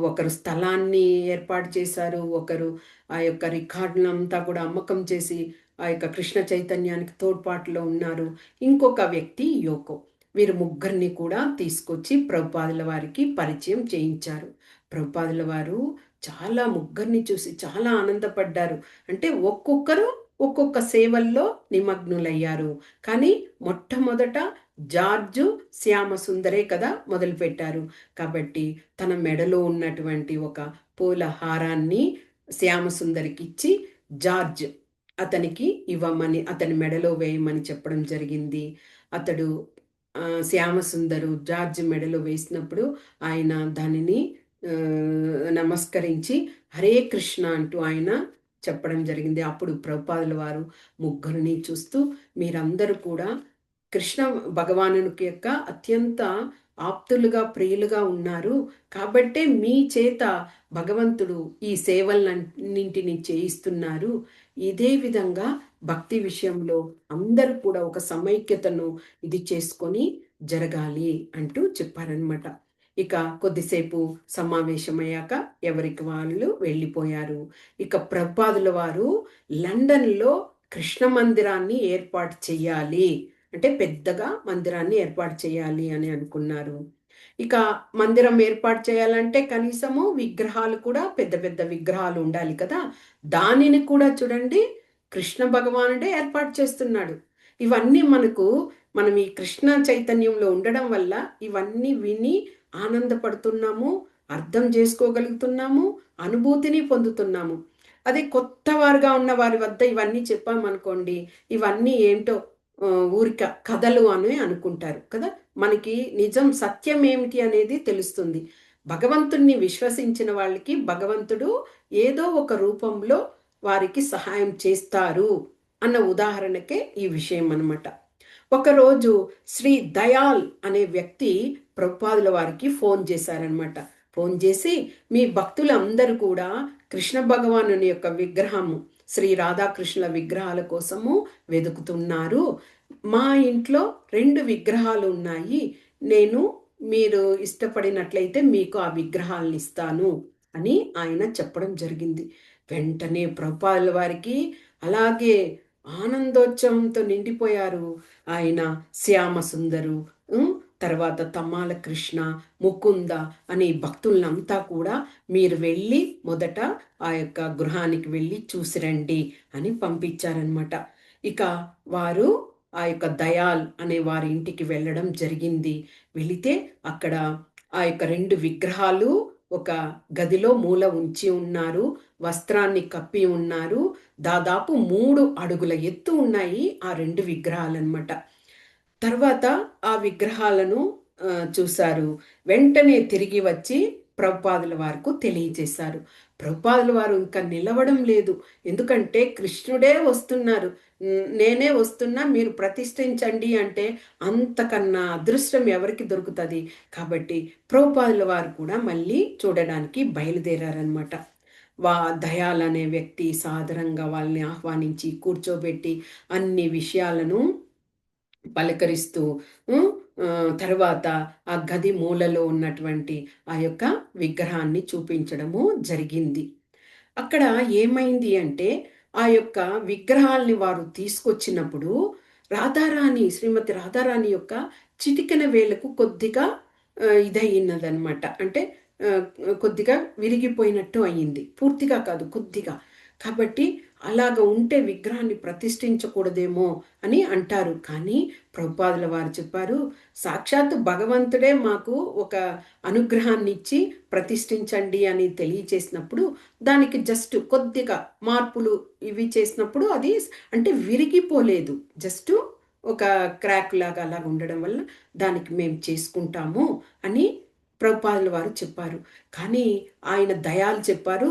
ఒకరు స్థలాన్ని ఏర్పాటు చేశారు, ఒకరు ఆ యొక్క రికార్డులంతా కూడా అమ్మకం చేసి ఆ యొక్క కృష్ణ చైతన్యానికి తోడ్పాటులో ఉన్నారు. ఇంకొక వ్యక్తి యోకో. వీరు ముగ్గురిని కూడా తీసుకొచ్చి ప్రభుపాదుల వారికి పరిచయం చేయించారు. ప్రభుపాదుల వారు చాలా ముగ్గురిని చూసి చాలా ఆనందపడ్డారు. అంటే ఒక్కొక్కరు ఒక్కొక్క సేవల్లో నిమగ్నులయ్యారు. కానీ మొట్టమొదట జార్జు శ్యామసుందరే కదా మొదలుపెట్టారు. కాబట్టి తన మెడలో ఉన్నటువంటి ఒక పూల హారాన్ని శ్యామసుందరికి ఇచ్చి జార్జ్ అతనికి ఇవ్వమని, అతని మెడలో వేయమని చెప్పడం జరిగింది. అతడు శ్యామసుందరు జార్జ్ మెడలో వేసినప్పుడు ఆయన దానిని నమస్కరించి హరే కృష్ణ అంటూ ఆయన చెప్పడం జరిగింది. అప్పుడు ప్రభుపాదుల వారు ముగ్గురిని చూస్తూ, మీరందరూ కూడా కృష్ణ భగవానునికి యొక్క అత్యంత ఆప్తులుగా ప్రియులుగా ఉన్నారు. కాబట్టే మీ చేత భగవంతుడు ఈ సేవలన్నింటినీ చేయిస్తున్నారు. ఇదే విధంగా భక్తి విషయంలో అందరూ కూడా ఒక సమైక్యతను ఇది చేసుకొని జరగాలి అంటూ చెప్పారనమాట. ఇక కొద్దిసేపు సమావేశమయ్యాక ఎవరికి వాళ్ళు వెళ్ళిపోయారు. ఇక ప్రభుపాదుల వారు లండన్లో కృష్ణ మందిరాన్ని ఏర్పాటు చెయ్యాలి, అంటే పెద్దగా మందిరాన్ని ఏర్పాటు చేయాలి అని అనుకున్నారు. ఇక మందిరం ఏర్పాటు చేయాలంటే కనీసము విగ్రహాలు కూడా పెద్ద పెద్ద విగ్రహాలు ఉండాలి కదా. దానిని కూడా చూడండి కృష్ణ భగవానుడే ఏర్పాటు చేస్తున్నాడు. ఇవన్నీ మనం ఈ కృష్ణ చైతన్యంలో ఉండడం వల్ల ఇవన్నీ విని ఆనందపడుతున్నాము, అర్థం చేసుకోగలుగుతున్నాము, అనుభూతిని పొందుతున్నాము. అదే కొత్త వారుగా ఉన్న వారి వద్ద ఇవన్నీ చెప్పామనుకోండి, ఇవన్నీ ఏంటో ఊరిక కథలు అని అనుకుంటారు కదా. మనకి నిజం సత్యం ఏమిటి అనేది తెలుస్తుంది. భగవంతుణ్ణి విశ్వసించిన వాళ్ళకి భగవంతుడు ఏదో ఒక రూపంలో వారికి సహాయం చేస్తారు అన్న ఉదాహరణకే ఈ విషయం అన్నమాట. ఒకరోజు శ్రీ దయాల్ అనే వ్యక్తి ప్రభుపాదుల వారికి ఫోన్ చేశారనమాట. ఫోన్ చేసి, మీ భక్తులందరూ కూడా కృష్ణ భగవానుని యొక్క విగ్రహము, శ్రీ రాధాకృష్ణుల విగ్రహాల కోసము వెతుకుతున్నారు. మా ఇంట్లో 2 విగ్రహాలు ఉన్నాయి. మీరు ఇష్టపడినట్లయితే మీకు ఆ విగ్రహాలను ఇస్తాను అని ఆయన చెప్పడం జరిగింది. వెంటనే ప్రభుపాదుల వారికి అలాగే ఆనందోత్సవంతో నిండిపోయారు. ఆయన శ్యామసుందరు, తర్వాత తమ్మాల కృష్ణ, ముకుంద అనే భక్తులంతా కూడా మీరు వెళ్ళి మొదట ఆ యొక్క గృహానికి వెళ్ళి చూసిరండి అని పంపించారనమాట. ఇక వారు ఆ యొక్క దయాల్ అనే వారి ఇంటికి వెళ్ళడం జరిగింది. వెళితే అక్కడ ఆ యొక్క 2 విగ్రహాలు ఒక గదిలో మూల ఉంచి ఉన్నారు. వస్త్రాన్ని కప్పి ఉన్నారు. దాదాపు 3 అడుగుల ఎత్తు ఉన్నాయి ఆ 2 విగ్రహాలన్నమాట. తర్వాత ఆ విగ్రహాలను చూశారు. వెంటనే తిరిగి వచ్చి ప్రభుపాదుల వారికి తెలియజేశారు. ప్రభుపాదుల వారు ఇంకా నిలవడం లేదు. ఎందుకంటే కృష్ణుడే వస్తున్నారు, నేనే వస్తున్నా, మీరు ప్రతిష్ఠించండి అంటే అంతకన్నా అదృష్టం ఎవరికి దొరుకుతుంది. కాబట్టి ప్రభుపాదుల వారు కూడా మళ్ళీ చూడడానికి బయలుదేరారనమాట. దయాల్ అనే వ్యక్తి సాదరంగా వాళ్ళని ఆహ్వానించి కూర్చోబెట్టి అన్ని విషయాలను పలకరిస్తూ తర్వాత ఆ గది మూలలో ఉన్నటువంటి ఆ యొక్క విగ్రహాన్ని చూపించడము జరిగింది. అక్కడ ఏమైంది అంటే ఆ యొక్క విగ్రహాల్ని వారు తీసుకొచ్చినప్పుడు శ్రీమతి రాధారాణి యొక్క చిటికెన వేలకు కొద్దిగా ఇదయినదనమాట. అంటే కొద్దిగా విరిగిపోయినట్టు అయ్యింది, పూర్తిగా కాదు కొద్దిగా. కాబట్టి అలాగ ఉంటే విగ్రహాన్ని ప్రతిష్ఠించకూడదేమో అని అంటారు. కానీ ప్రభుపాదుల వారు చెప్పారు, సాక్షాత్తు భగవంతుడే మాకు ఒక అనుగ్రహాన్ని ఇచ్చి ప్రతిష్ఠించండి అని తెలియచేసినప్పుడు దానికి జస్ట్ కొద్దిగా మార్పులు ఇవి చేసినప్పుడు అది అంటే విరిగిపోలేదు, జస్ట్ ఒక క్రాక్ లాగా అలాగ ఉండడం వల్ల దానికి మేము చేసుకుంటాము అని ప్రభుపాదుల వారు చెప్పారు. కానీ ఆయన దయాలు చెప్పారు,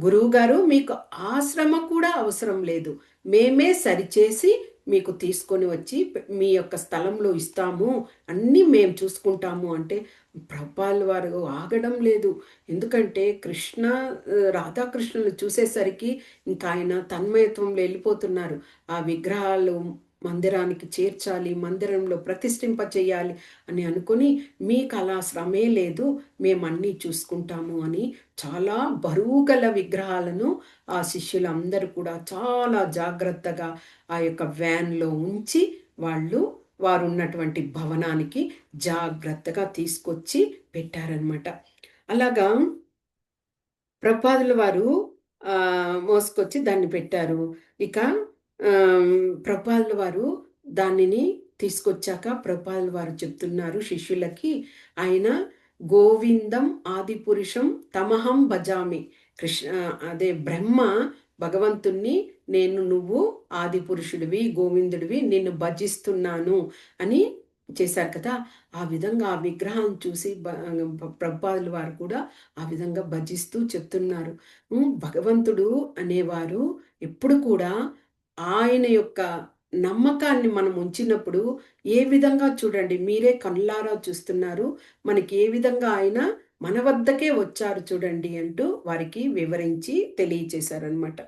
గురువుగారు మీకు ఆశ్రమ కూడా అవసరం లేదు, మేమే సరిచేసి మీకు తీసుకొని వచ్చి మీ యొక్క స్థలంలో ఇస్తాము, అన్నీ మేము చూసుకుంటాము అంటే ప్రభుపాదుల వారు ఆగడం లేదు. ఎందుకంటే రాధాకృష్ణులు చూసేసరికి ఇంకా ఆయన తన్మయత్వంలో వెళ్ళిపోతున్నారు. ఆ విగ్రహాలు మందిరానికి చేర్చాలి, మందిరంలో ప్రతిష్ఠింప చేయాలి అని అనుకుని, మీకు అలా శ్రమే లేదు, మేమన్నీ చూసుకుంటాము అని చాలా బరువు గల విగ్రహాలను ఆ శిష్యులందరూ కూడా చాలా జాగ్రత్తగా ఆ యొక్క వ్యాన్లో ఉంచి వారు ఉన్నటువంటి భవనానికి జాగ్రత్తగా తీసుకొచ్చి పెట్టారనమాట. అలాగా ప్రభుపాదుల వారు మోసుకొచ్చి దాన్ని పెట్టారు. ఇక ప్రభుపాదుల వారు దానిని తీసుకొచ్చాక ప్రభుపాదుల వారు చెప్తున్నారు శిష్యులకి, ఆయన గోవిందం ఆదిపురుషం తమహం భజామి. కృష్ణ అదే బ్రహ్మ భగవంతుణ్ణి, నువ్వు ఆదిపురుషుడివి, గోవిందుడివి, నిన్ను భజిస్తున్నాను అని చేశారు కదా. ఆ విధంగా ఆ విగ్రహం చూసి ప్రభుపాదుల వారు కూడా ఆ విధంగా భజిస్తూ చెప్తున్నారు. భగవంతుడు అనేవారు ఎప్పుడు కూడా ఆయన యొక్క నమ్మకాన్ని మనం ఉంచినప్పుడు ఏ విధంగా చూడండి, మీరే కళ్ళారా చూస్తున్నారు, మనకి ఏ విధంగా ఆయన మన వద్దకే వచ్చారు చూడండి అంటూ వారికి వివరించి తెలియచేశారనమాట.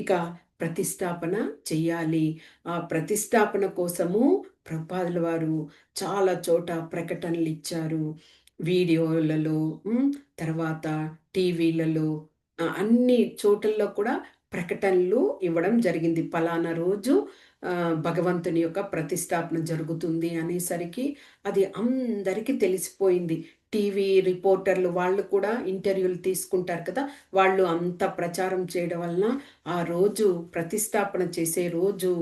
ఇక ప్రతిష్టాపన చెయ్యాలి. ఆ ప్రతిష్టాపన కోసము ప్రభుపాదుల వారు చాలా చోట ప్రకటనలు ఇచ్చారు. వీడియోలలో, తర్వాత టీవీలలో, అన్ని చోట్లలో కూడా ప్రకటనలు ఇవ్వడం జరిగింది. పలానా రోజు భగవంతుని యొక్క ప్రతిష్టాపన జరుగుతుంది అనేసరికి అది అందరికీ తెలిసిపోయింది. టీవీ రిపోర్టర్లు వాళ్ళు కూడా ఇంటర్వ్యూలు తీసుకుంటారు కదా, వాళ్ళు అంత ప్రచారం చేయడం వలన ఆ రోజు ప్రతిష్టాపన చేసే రోజు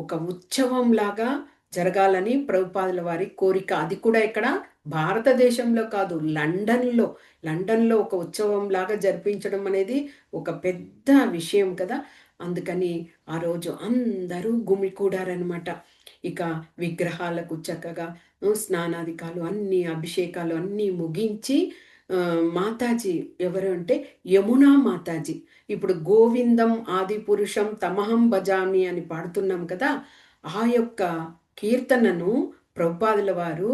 ఒక ఉత్సవంలాగా జరగాలని ప్రభుపాదుల వారి కోరిక. అది కూడా ఇక్కడ భారతదేశంలో కాదు, లండన్లో ఒక ఉత్సవం లాగా జరిపించడం అనేది ఒక పెద్ద విషయం కదా. అందుకని ఆ రోజు అందరూ గుమికూడారనమాట. ఇక విగ్రహాలకు చక్కగా స్నానాధికాలు అన్ని అభిషేకాలు అన్నీ ముగించి మాతాజీ ఎవరు అంటే యమునా మాతాజీ. ఇప్పుడు గోవిందం ఆది పురుషం తమహం భజామి అని పాడుతున్నాం కదా, ఆ యొక్క కీర్తనను ప్రభుపాదుల వారు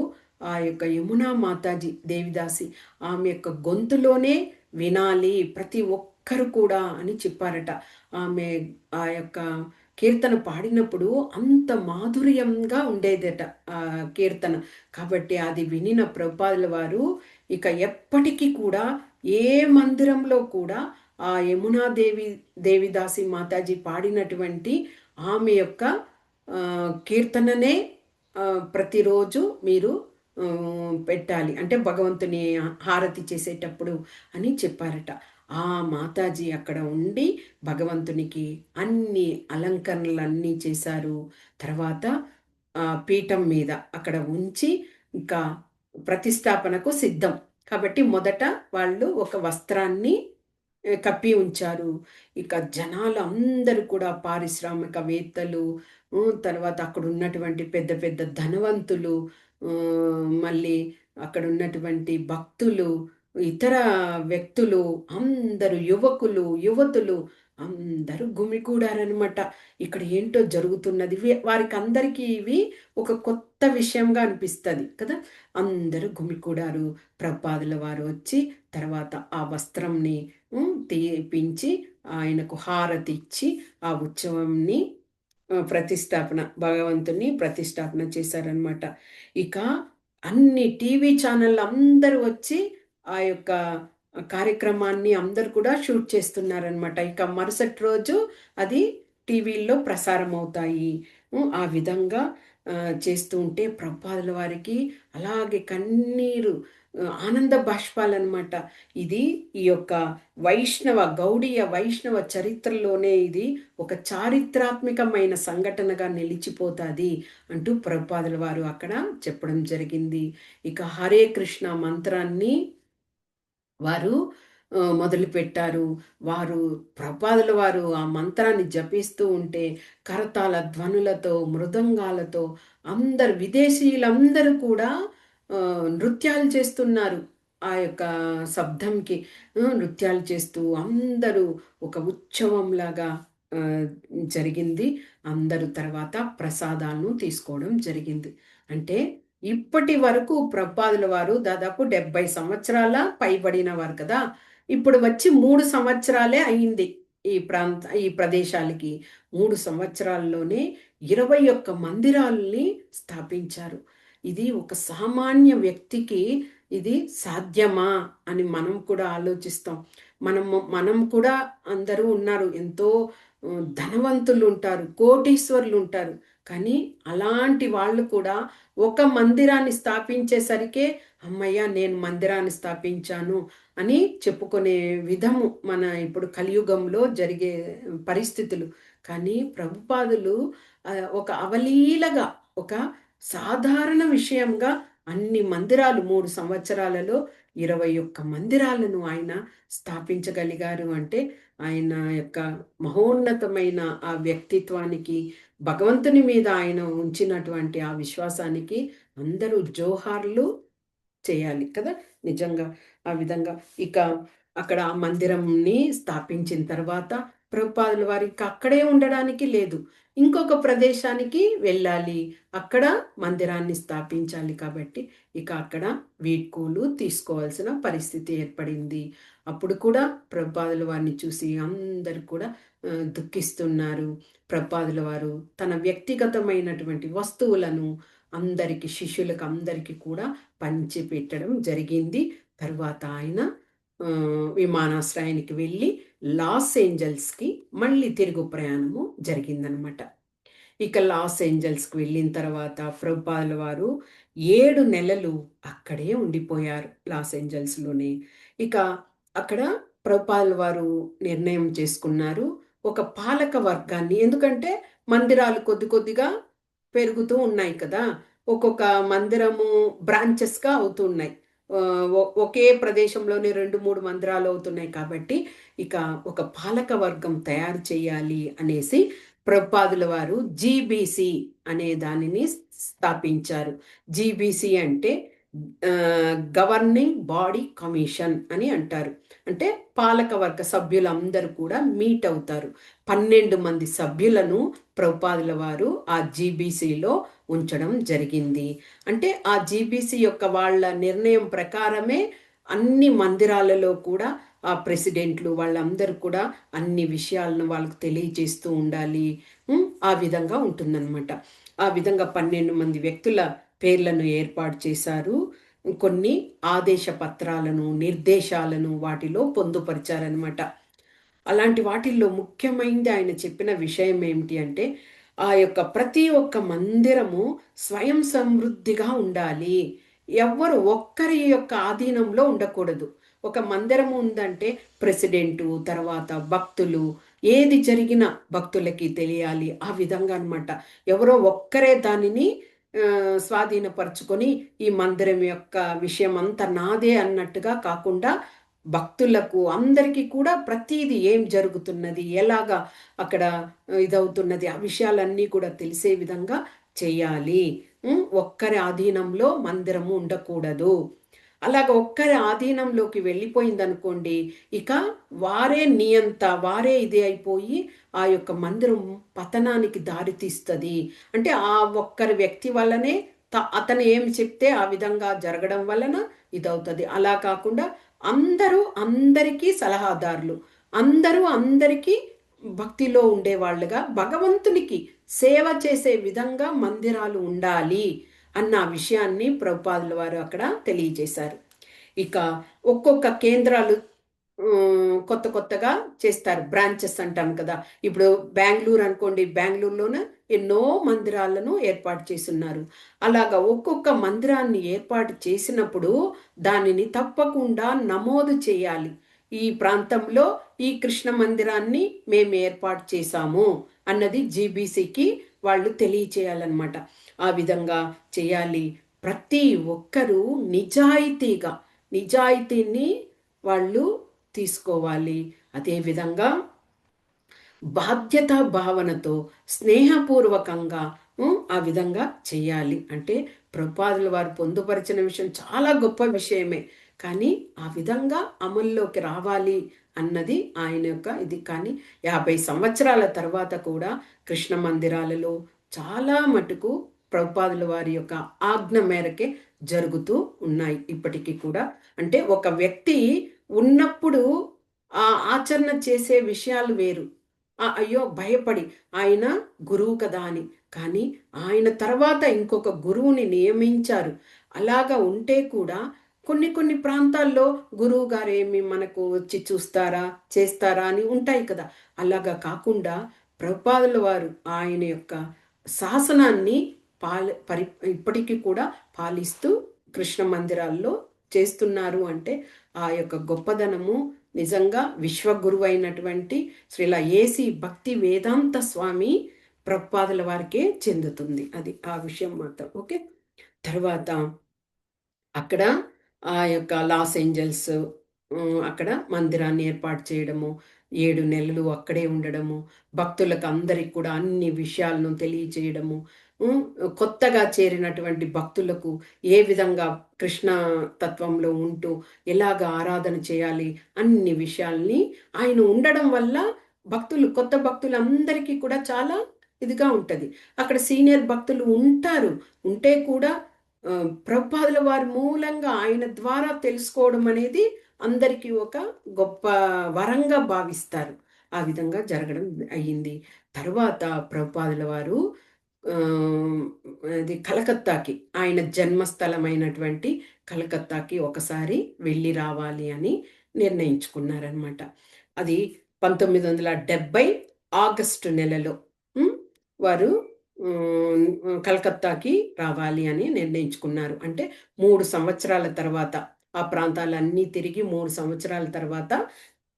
ఆ యొక్క యమునా మాతాజీ దేవిదాసి ఆమె యొక్క గొంతులోనే వినాలి ప్రతి ఒక్కరు కూడా అని చెప్పారట. ఆమె ఆ యొక్క కీర్తన పాడినప్పుడు అంత మాధుర్యంగా ఉండేదట ఆ కీర్తన. కాబట్టి అది వినిన ప్రభుపాదుల వారు ఇక ఎప్పటికీ కూడా ఏ మందిరంలో కూడా ఆ దేవిదాసి మాతాజీ పాడినటువంటి ఆమె యొక్క కీర్తననే ప్రతిరోజు మీరు పెట్టాలి, అంటే భగవంతుని హారతి చేసేటప్పుడు అని చెప్పారట. ఆ మాతాజీ అక్కడ ఉండి భగవంతునికి అన్ని అలంకరణలన్నీ చేశారు. తర్వాత పీఠం మీద అక్కడ ఉంచి ఇంకా ప్రతిష్టాపనకు సిద్ధం. కాబట్టి మొదట వాళ్ళు ఒక వస్త్రాన్ని కప్పి ఉంచారు. ఇక జనాలు అందరూ కూడా పారిశ్రామికవేత్తలు, తర్వాత అక్కడ ఉన్నటువంటి పెద్ద పెద్ద ధనవంతులు, మళ్ళీ అక్కడ ఉన్నటువంటి భక్తులు, ఇతర వ్యక్తులు అందరూ, యువతులు అందరూ గుమికూడారనమాట. ఇక్కడ ఏంటో జరుగుతున్నది, వారికి అందరికీ ఇవి ఒక కొత్త విషయంగా అనిపిస్తుంది కదా. అందరూ గుమికూడారు. ప్రభుపాదుల వారు వచ్చి తర్వాత ఆ వస్త్రంని తీపించి ఆయనకు హారతి ఇచ్చి ఆ ఉత్సవంని భగవంతుని ప్రతిష్టాపన చేశారనమాట. ఇక అన్ని టీవీ ఛానళ్ళు అందరూ వచ్చి ఆ యొక్క కార్యక్రమాన్ని అందరు కూడా షూట్ చేస్తున్నారనమాట. ఇక మరుసటి రోజు అది టీవీల్లో ప్రసారం అవుతాయి. ఆ విధంగా చేస్తూ ఉంటే ప్రభుపాదుల వారికి అలాగే కన్నీరు, ఆనంద బాష్పాలన్నమాట. ఇది ఈ యొక్క గౌడీయ వైష్ణవ చరిత్రలోనే ఇది ఒక చారిత్రాత్మకమైన సంఘటనగా నిలిచిపోతుంది అంటూ ప్రభుపాదుల వారు అక్కడ చెప్పడం జరిగింది. ఇక హరే కృష్ణ మంత్రాన్ని వారు మొదలుపెట్టారు. ప్రభుపాదుల వారు ఆ మంత్రాన్ని జపిస్తూ ఉంటే కరతాళ ధ్వనులతో, మృదంగాలతో విదేశీయులందరూ కూడా నృత్యాలు చేస్తున్నారు. ఆ యొక్క శబ్దంకి నృత్యాలు చేస్తూ అందరూ ఒక ఉత్సవంలాగా జరిగింది. అందరూ తర్వాత ప్రసాదాలను తీసుకోవడం జరిగింది. అంటే ఇప్పటి వరకు ప్రభుపాదుల వారు దాదాపు 70 సంవత్సరాల పైబడిన వారు కదా. ఇప్పుడు వచ్చి 3 సంవత్సరాలే అయింది ఈ ప్రదేశాలకి. 3 సంవత్సరాల్లోనే 21 మందిరాల్ని స్థాపించారు. ఇది ఒక సామాన్య వ్యక్తికి ఇది సాధ్యమా అని మనం కూడా ఆలోచిస్తాం. మనం కూడా అందరూ ఉన్నారు. ఎంతో ధనవంతులు ఉంటారు, కోటీశ్వరులు ఉంటారు. కానీ అలాంటి వాళ్ళు కూడా ఒక మందిరాన్ని స్థాపించేసరికే హమ్మయ్య! నేను మందిరాన్ని స్థాపించాను అని చెప్పుకునే విధము మన ఇప్పుడు కలియుగంలో జరిగే పరిస్థితులు. కానీ ప్రభుపాదులు ఒక అవలీలగా, ఒక సాధారణ విషయంగా అన్ని మందిరాలు 3 సంవత్సరాలలో 21 మందిరాలను ఆయన స్థాపించగలిగారు అంటే, ఆయన యొక్క మహోన్నతమైన ఆ వ్యక్తిత్వానికి, భగవంతుని మీద ఆయన ఉంచినటువంటి ఆ విశ్వాసానికి అందరూ జోహార్లు చేయాలి కదా! నిజంగా. ఆ విధంగా ఇక అక్కడ ఆ మందిరంని స్థాపించిన తర్వాత ప్రభుపాదుల వారు ఇక అక్కడే ఉండడానికి లేదు. ఇంకొక ప్రదేశానికి వెళ్ళాలి. అక్కడ మందిరాన్ని స్థాపించాలి కాబట్టి ఇక అక్కడ వీడ్కోలు తీసుకోవాల్సిన పరిస్థితి ఏర్పడింది. అప్పుడు కూడా ప్రభుపాదుల వారిని చూసి అందరూ కూడా దుఃఖిస్తున్నారు. ప్రభుపాదుల వారు తన వ్యక్తిగతమైనటువంటి వస్తువులను అందరికి శిష్యులకు అందరికీ కూడా పంచిపెట్టడం జరిగింది. తరువాత ఆయన విమానాశ్రయానికి వెళ్ళి లాస్ ఏంజల్స్‌కి మళ్ళీ తిరుగు ప్రయాణము జరిగిందనమాట. ఇక లాస్ ఏంజల్స్‌కి వెళ్ళిన తర్వాత ప్రభుపాదుల వారు 7 నెలలు అక్కడే ఉండిపోయారు లాస్ ఏంజల్స్‌లోనే. ఇక అక్కడ ప్రభుపాదుల వారు నిర్ణయం చేసుకున్నారు. ఒక పాలక వర్గాన్ని, ఎందుకంటే మందిరాలు కొద్ది కొద్దిగా పెరుగుతూ ఉన్నాయి కదా! ఒక్కొక్క మందిరము బ్రాంచెస్‌గా అవుతున్నాయి. ఒకే ప్రదేశంలోనే 2, 3 మందిరాలు అవుతున్నాయి కాబట్టి, ఇక ఒక పాలక వర్గం తయారు చేయాలి అనేసి ప్రభుపాదుల వారు జీబీసీ అనే దానిని స్థాపించారు. జీబీసీ అంటే గవర్నింగ్ బాడీ కమిషన్ అని అంటారు. అంటే పాలక వర్గ సభ్యులందరూ కూడా మీట్ అవుతారు. 12 మంది సభ్యులను ప్రభుపాదుల వారు ఆ జీబీసీలో ఉంచడం జరిగింది. అంటే ఆ జీబీసీ యొక్క వాళ్ళ నిర్ణయం ప్రకారమే అన్ని మందిరాలలో కూడా ఆ ప్రెసిడెంట్లు వాళ్ళందరూ కూడా అన్ని విషయాలను వాళ్ళకు తెలియజేస్తూ ఉండాలి. ఆ విధంగా ఉంటుందన్నమాట. ఆ విధంగా 12 మంది వ్యక్తుల పేర్లను ఏర్పాటు చేశారు. కొన్ని ఆదేశ పత్రాలను, నిర్దేశాలను వాటిలో పొందుపరిచారనమాట. అలాంటి వాటిల్లో ముఖ్యమైనది ఆయన చెప్పిన విషయం ఏమిటి అంటే, ఆ యొక్క ప్రతి ఒక్క మందిరము స్వయం సమృద్ధిగా ఉండాలి. ఎవ్వరు ఒక్కరి యొక్క ఆధీనంలో ఉండకూడదు. ఒక మందిరము ఉందంటే ప్రెసిడెంటు, తర్వాత భక్తులు, ఏది జరిగినా భక్తులకి తెలియాలి. ఆ విధంగా అనమాట. ఎవరో ఒక్కరే దానిని స్వాధీనపరుచుకొని ఈ మందిరం యొక్క విషయం అంతా నాదే అన్నట్టుగా కాకుండా, భక్తులకు అందరికీ కూడా ప్రతీది ఏం జరుగుతున్నది, ఎలాగా అక్కడ ఇదవుతున్నది, ఆ విషయాలన్నీ కూడా తెలిసే విధంగా చేయాలి. ఒక్కరి ఆధీనంలో మందిరము ఉండకూడదు. అలాగ ఒక్కరి ఆధీనంలోకి వెళ్ళిపోయిందనుకోండి, ఇక వారే నియంత, వారే ఇది అయిపోయి ఆ యొక్క మందిరం పతనానికి దారితీస్తుంది. అంటే ఆ ఒక్కరి వ్యక్తి వల్లనే అతను ఏమి చెప్తే ఆ విధంగా జరగడం వలన ఇదవుతుంది. అలా కాకుండా అందరూ అందరికీ సలహాదారులు, అందరూ అందరికీ భక్తిలో ఉండేవాళ్ళుగా, భగవంతునికి సేవ చేసే విధంగా మందిరాలు ఉండాలి అన్న విషయాన్ని ప్రభుపాదుల వారు అక్కడ తెలియజేశారు. ఇక ఒక్కొక్క కేంద్రాలు కొత్త కొత్తగా చేస్తారు. బ్రాంచెస్ అంటాం కదా! ఇప్పుడు బెంగుళూరు అనుకోండి, బెంగుళూరులోన ఎన్నో మందిరాలను ఏర్పాటు చేసున్నారు. అలాగా ఒక్కొక్క మందిరాన్ని ఏర్పాటు చేసినప్పుడు దానిని తప్పకుండా నమోదు చేయాలి. ఈ ప్రాంతంలో ఈ కృష్ణ మందిరాన్ని మేము ఏర్పాటు చేశాము అన్నది జీబీసీకి వాళ్ళు తెలియచేయాలన్నమాట. ఆ విధంగా చేయాలి. ప్రతి ఒక్కరూ నిజాయితీని వాళ్ళు తీసుకోవాలి. అదేవిధంగా బాధ్యతా భావనతో, స్నేహపూర్వకంగా ఆ విధంగా చేయాలి. అంటే ప్రభుపాదుల వారు పొందుపరిచిన విషయం చాలా గొప్ప విషయమే. కానీ ఆ విధంగా అమల్లోకి రావాలి అన్నది ఆయన యొక్క ఇది. కానీ 50 సంవత్సరాల తర్వాత కూడా కృష్ణ మందిరాలలో చాలా మటుకు ప్రభుపాదుల వారి యొక్క ఆజ్ఞ మేరకే జరుగుతూ ఉన్నాయి ఇప్పటికీ కూడా. అంటే ఒక వ్యక్తి ఉన్నప్పుడు ఆ ఆచరణ చేసే విషయాలు వేరు. అయ్యో! భయపడి ఆయన గురువు కదా అని. కానీ ఆయన తర్వాత ఇంకొక గురువుని నియమించారు. అలాగా ఉంటే కూడా కొన్ని కొన్ని ప్రాంతాల్లో గురువుగారేమి మనకు వచ్చి చూస్తారా? చేస్తారా? అని ఉంటాయి కదా! అలాగా కాకుండా ప్రభుపాదుల వారు ఆయన యొక్క శాసనాన్ని ఇప్పటికి కూడా పాలిస్తూ కృష్ణ మందిరాల్లో చేస్తున్నారు అంటే ఆ యొక్క గొప్పదనము నిజంగా విశ్వగురువైనటువంటి శ్రీల ఏసి భక్తి వేదాంత స్వామి ప్రభుపాదుల వారికే చెందుతుంది. అది ఆ విషయం మాత్రం. ఓకే. తర్వాత అక్కడ ఆ యొక్క లాస్ ఏంజల్స్ అక్కడ మందిరాన్ని ఏర్పాటు చేయడము, 7 నెలలు అక్కడే ఉండడము, భక్తులకు అందరికి కూడా అన్ని విషయాలను తెలియచేయడము, హ్మ్. కొత్తగా చేరినటువంటి భక్తులకు ఏ విధంగా కృష్ణ తత్వంలో ఉంటూ ఎలాగ ఆరాధన చేయాలి అన్ని విషయాల్ని ఆయన ఉండడం వల్ల కొత్త భక్తులందరికీ కూడా చాలా ఇదిగా ఉంటది. అక్కడ సీనియర్ భక్తులు ఉంటారు. ఉంటే కూడా ప్రభుపాదుల వారి మూలంగా ఆయన ద్వారా తెలుసుకోవడం అనేది అందరికీ ఒక గొప్ప వరంగా భావిస్తారు. ఆ విధంగా జరగడం అయ్యింది. తర్వాత ప్రభుపాదుల వారు ఆహ్, అది కలకత్తాకి ఆయన జన్మస్థలమైనటువంటి కలకత్తాకి ఒకసారి వెళ్ళి రావాలి అని నిర్ణయించుకున్నారనమాట. అది 1970 ఆగస్టు నెలలో హ్మ్. వారు కలకత్తాకి రావాలి అని నిర్ణయించుకున్నారు. అంటే 3 సంవత్సరాల తర్వాత ఆ ప్రాంతాలన్నీ తిరిగి 3 సంవత్సరాల తర్వాత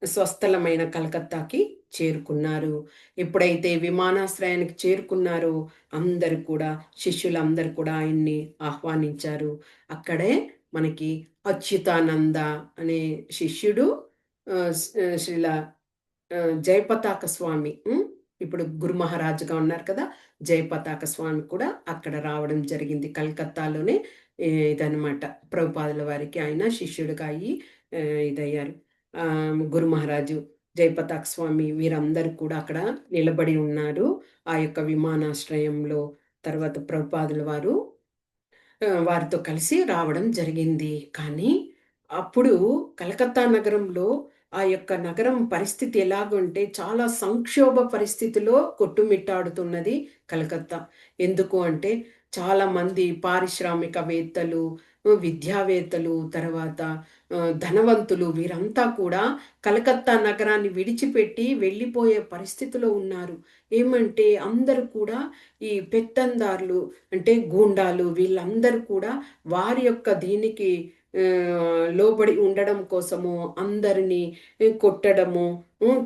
స్వస్థలమైన కలకత్తాకి చేరుకున్నారు. ఎప్పుడైతే విమానాశ్రయానికి చేరుకున్నారో అందరూ కూడా శిష్యులందరూ కూడా ఆయన్ని ఆహ్వానించారు. అక్కడే మనకి అచ్యుతానంద అనే శిష్యుడు శ్రీల జయపతాక స్వామి ఇప్పుడు గురు మహారాజుగా ఉన్నారు కదా! జయపతాక స్వామి కూడా అక్కడ రావడం జరిగింది. కలకత్తాలోనే ఇదనమాట. ప్రభుపాదుల వారికి ఆయన శిష్యుడిగా అయ్యి ఇదయ్యారు. గురు మహారాజు, జయపతాక స్వామి వీరందరూ కూడా అక్కడ నిలబడి ఉన్నారు. ఆ యొక్క విమానాశ్రయంలో. తర్వాత ప్రభుపాదుల వారు వారితో కలిసి రావడం జరిగింది. కానీ అప్పుడు కలకత్తా నగరంలో ఆ యొక్క నగరం పరిస్థితి ఎలాగుంటే చాలా సంక్షోభ పరిస్థితిలో కొట్టుమిట్టాడుతున్నది కలకత్తా. ఎందుకు అంటే చాలామంది పారిశ్రామికవేత్తలు, విద్యావేత్తలు, తర్వాత ధనవంతులు వీరంతా కూడా కలకత్తా నగరాన్ని విడిచిపెట్టి వెళ్ళిపోయే పరిస్థితిలో ఉన్నారు. ఏమంటే అందరూ కూడా ఈ పెత్తందారులు అంటే గూండాలు వీళ్ళందరూ కూడా వారి యొక్క దీనికి లోబడి ఉండడం కోసము అందరినీ కొట్టడము,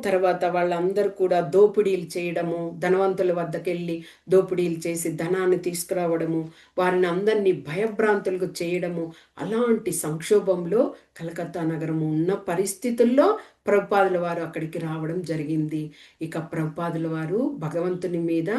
తర్వాత వాళ్ళందరూ కూడా దోపిడీలు చేయడము, ధనవంతుల వద్దకెళ్ళి దోపిడీలు చేసి ధనాన్ని తీసుకురావడము, వారిని అందరినీ భయభ్రాంతులకు చేయడము, అలాంటి సంక్షోభంలో కలకత్తా నగరం ఉన్న పరిస్థితుల్లో ప్రభుపాదుల వారు అక్కడికి రావడం జరిగింది. ఇక ప్రభుపాదుల వారు భగవంతుని మీద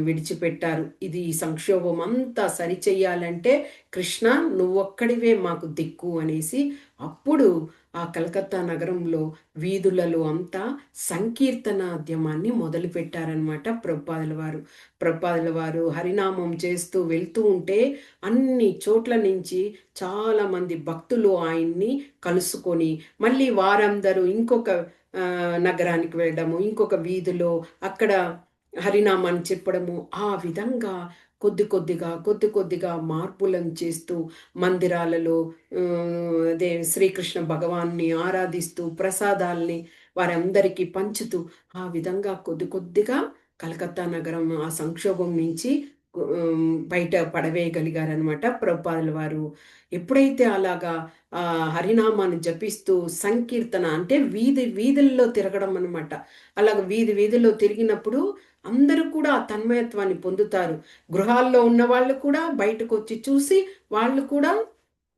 విడిచిపెట్టారు. ఇది ఈ సంక్షోభం అంతా సరిచెయ్యాలంటే కృష్ణ నువ్వొక్కడివే మాకు దిక్కు అనేసి అప్పుడు ఆ కలకత్తా నగరంలో వీధులలో అంతా సంకీర్తనాద్యమాన్ని మొదలుపెట్టారనమాట ప్రభుపాదుల వారు. ప్రభుపాదుల వారు హరినామం చేస్తూ వెళ్తూ ఉంటే అన్ని చోట్ల నుంచి చాలామంది భక్తులు ఆయన్ని కలుసుకొని మళ్ళీ వారందరూ ఇంకొక నగరానికి వెళ్ళడము, ఇంకొక వీధిలో అక్కడ హరినామాన్ని చెప్పడము, ఆ విధంగా కొద్ది కొద్దిగా మార్పులను చేస్తూ మందిరాలలో అదే శ్రీకృష్ణ భగవాన్ని ఆరాధిస్తూ ప్రసాదాల్ని వారందరికీ పంచుతూ ఆ విధంగా కొద్దిగా కలకత్తా నగరం ఆ సంక్షోభం నుంచి బయట పడవేయగలిగారనమాట ప్రభుపాదుల వారు. ఎప్పుడైతే అలాగా హరినామాన్ని జపిస్తూ సంకీర్తన అంటే వీధుల్లో తిరగడం అనమాట. అలాగ వీధిలో తిరిగినప్పుడు అందరూ కూడా ఆ తన్మయత్వాన్ని పొందుతారు. గృహాల్లో ఉన్నవాళ్ళు కూడా బయటకొచ్చి చూసి వాళ్ళు కూడా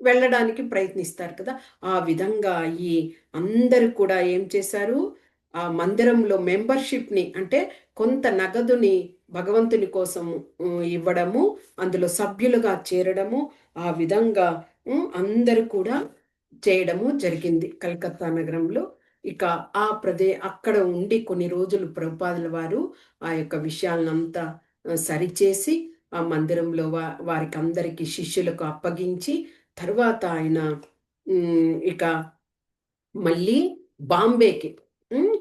వెళ్ళడానికి ప్రయత్నిస్తారు కదా! ఆ విధంగా ఈ అందరూ కూడా ఏం చేశారు, ఆ మందిరంలో మెంబర్‌షిప్‌ని అంటే కొంత నగదుని భగవంతుని కోసం ఇవ్వడము, అందులో సభ్యులుగా చేరడము, ఆ విధంగా అందరూ కూడా చేయడము జరిగింది కలకత్తా నగరంలో. ఇక అక్కడ ఉండి కొన్ని రోజులు ప్రభుపాదుల వారు ఆ యొక్క విషయాలనంతా సరిచేసి ఆ మందిరంలో వారికందరికీ శిష్యులకు అప్పగించి తర్వాత ఆయన ఇక మళ్ళీ బాంబేకి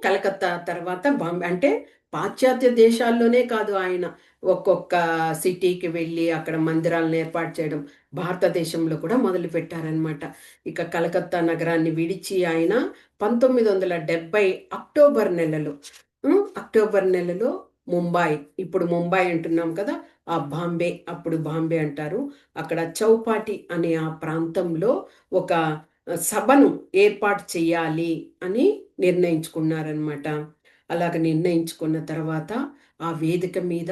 కలకత్తా తర్వాత బాంబే. అంటే పాశ్చాత్య దేశాల్లోనే కాదు, ఆయన ఒక్కొక్క సిటీకి వెళ్ళి అక్కడ మందిరాలను ఏర్పాటు చేయడం భారతదేశంలో కూడా మొదలుపెట్టారనమాట. ఇక కలకత్తా నగరాన్ని విడిచి ఆయన 1970 అక్టోబర్ నెలలో అక్టోబర్ నెలలో ముంబాయి, ఇప్పుడు ముంబాయి అంటున్నాం కదా, ఆ బాంబే, అప్పుడు బాంబే అంటారు. అక్కడ చౌపాటి అనే ఆ ప్రాంతంలో ఒక సభను ఏర్పాటు చేయాలి అని నిర్ణయించుకున్నారనమాట. అలాగ నిర్ణయించుకున్న తర్వాత ఆ వేదిక మీద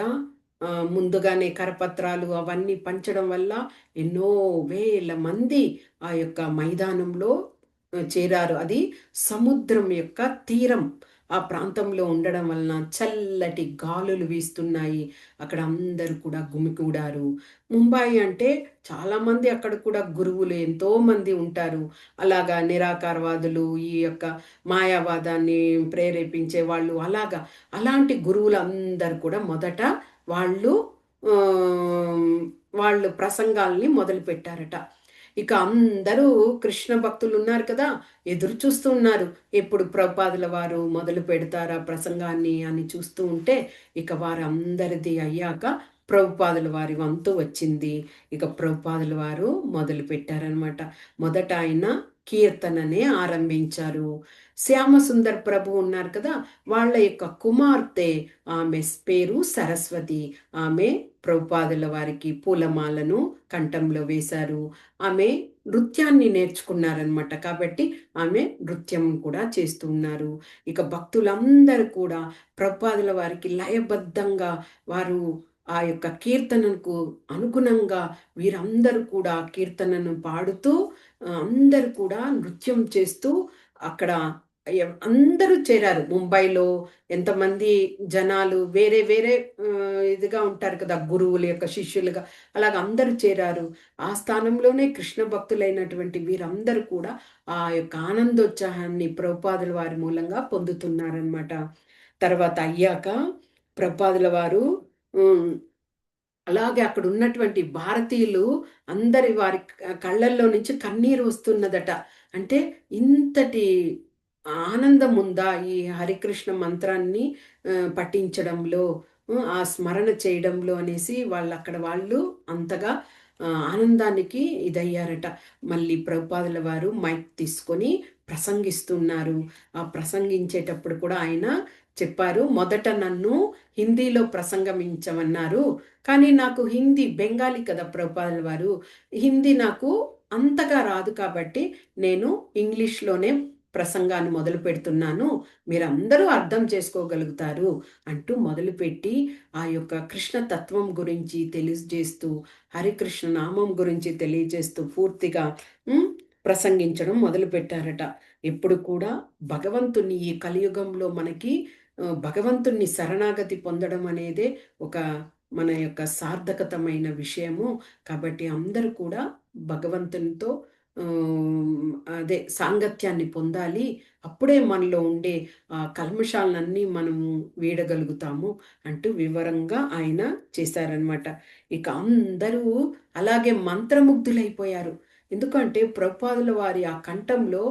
ముందుగానే కరపత్రాలు అవన్నీ పంచడం వల్ల ఎన్నో వేల మంది ఆ యొక్క మైదానంలో చేరారు. అది సముద్రం యొక్క తీరం ఆ ప్రాంతంలో ఉండడం వలన చల్లటి గాలులు వీస్తున్నాయి. అక్కడ అందరూ కూడా గుమికూడారు. ముంబాయి అంటే చాలామంది అక్కడ కూడా గురువులు ఎంతోమంది ఉంటారు. అలాగా నిరాకారవాదులు, ఈ యొక్క మాయావాదాన్ని ప్రేరేపించే వాళ్ళు, అలాంటి గురువులందరూ కూడా మొదట వాళ్ళు వాళ్ళు ప్రసంగాల్ని మొదలుపెట్టారట. ఇక అందరూ కృష్ణ భక్తులు ఉన్నారు కదా, ఎదురు చూస్తూ ఉన్నారు. ఎప్పుడు ప్రభుపాదుల వారు మొదలు పెడతారా ప్రసంగాన్ని అని చూస్తూ ఉంటే, ఇక వారందరిది అయ్యాక ప్రభుపాదుల వారి వంతు వచ్చింది. ఇక ప్రభుపాదుల వారు మొదలు పెట్టారనమాట. మొదట ఆయన కీర్తననే ఆరంభించారు. శ్యామసుందర్ ప్రభు ఉన్నారు కదా, వాళ్ళ యొక్క కుమార్తె, ఆమె పేరు సరస్వతి. ఆమె ప్రభుపాదుల వారికి పూలమాలను కంఠంలో వేశారు. ఆమె నృత్యాన్ని నేర్చుకున్నారనమాట. కాబట్టి ఆమె నృత్యం కూడా చేస్తూ ఉన్నారు. ఇక భక్తులందరూ కూడా ప్రభుపాదుల వారికి లయబద్ధంగా వారు ఆ యొక్క కీర్తనకు అనుగుణంగా వీరందరూ కూడా కీర్తనను పాడుతూ అందరూ కూడా నృత్యం చేస్తూ అక్కడ అందరూ చేరారు. ముంబైలో ఎంతమంది జనాలు వేరే వేరే ఇదిగా ఉంటారు కదా, గురువుల యొక్క శిష్యులుగా, అలాగ అందరూ చేరారు. ఆ స్థానంలోనే కృష్ణ భక్తులైనటువంటి వీరందరూ కూడా ఆ యొక్క ఆనందోత్సాహాన్ని ప్రభుపాదుల వారి మూలంగా పొందుతున్నారనమాట. తర్వాత అయ్యాక ప్రభుపాదుల వారు అలాగే అక్కడ ఉన్నటువంటి భారతీయులు అందరి వారి కళ్ళల్లో నుంచి కన్నీరు వస్తున్నదట. అంటే ఇంతటి ఆనందం ఉందా ఈ హరికృష్ణ మంత్రాన్ని పఠించడంలో, ఆ స్మరణ చేయడంలో అనేసి వాళ్ళు అంతగా ఆనందానికి ఇదయ్యారట. మళ్ళీ ప్రభుపాదుల వారు మైక్ తీసుకొని ప్రసంగిస్తున్నారు. ఆ ప్రసంగించేటప్పుడు కూడా ఆయన చెప్పారు, మొదట నన్ను హిందీలో ప్రసంగమించమన్నారు. కానీ నాకు హిందీ, బెంగాలీ కదా ప్రభుపాదుల వారు, హిందీ నాకు అంతగా రాదు కాబట్టి నేను ఇంగ్లీష్లోనే ప్రసంగాన్ని మొదలు పెడుతున్నాను, మీరందరూ అర్థం చేసుకోగలుగుతారు అంటూ మొదలుపెట్టి ఆ యొక్క కృష్ణ తత్వం గురించి తెలియజేస్తూ, హరికృష్ణ నామం గురించి తెలియజేస్తూ పూర్తిగా ప్రసంగించడం మొదలుపెట్టారట. ఎప్పుడు కూడా భగవంతుని ఈ కలియుగంలో మనకి భగవంతుణ్ణి శరణాగతి పొందడం అనేదే ఒక మన యొక్క సార్థకతమైన విషయము. కాబట్టి అందరూ కూడా భగవంతునితో అదే సాంగత్యాన్ని పొందాలి. అప్పుడే మనలో ఉండే కల్మషాలన్నీ మనము వీడగలుగుతాము అంటూ వివరంగా ఆయన చేశారనమాట. ఇక అందరూ అలాగే మంత్రముగ్ధులైపోయారు. ఎందుకంటే ప్రభుపాదుల వారి ఆ కంఠంలో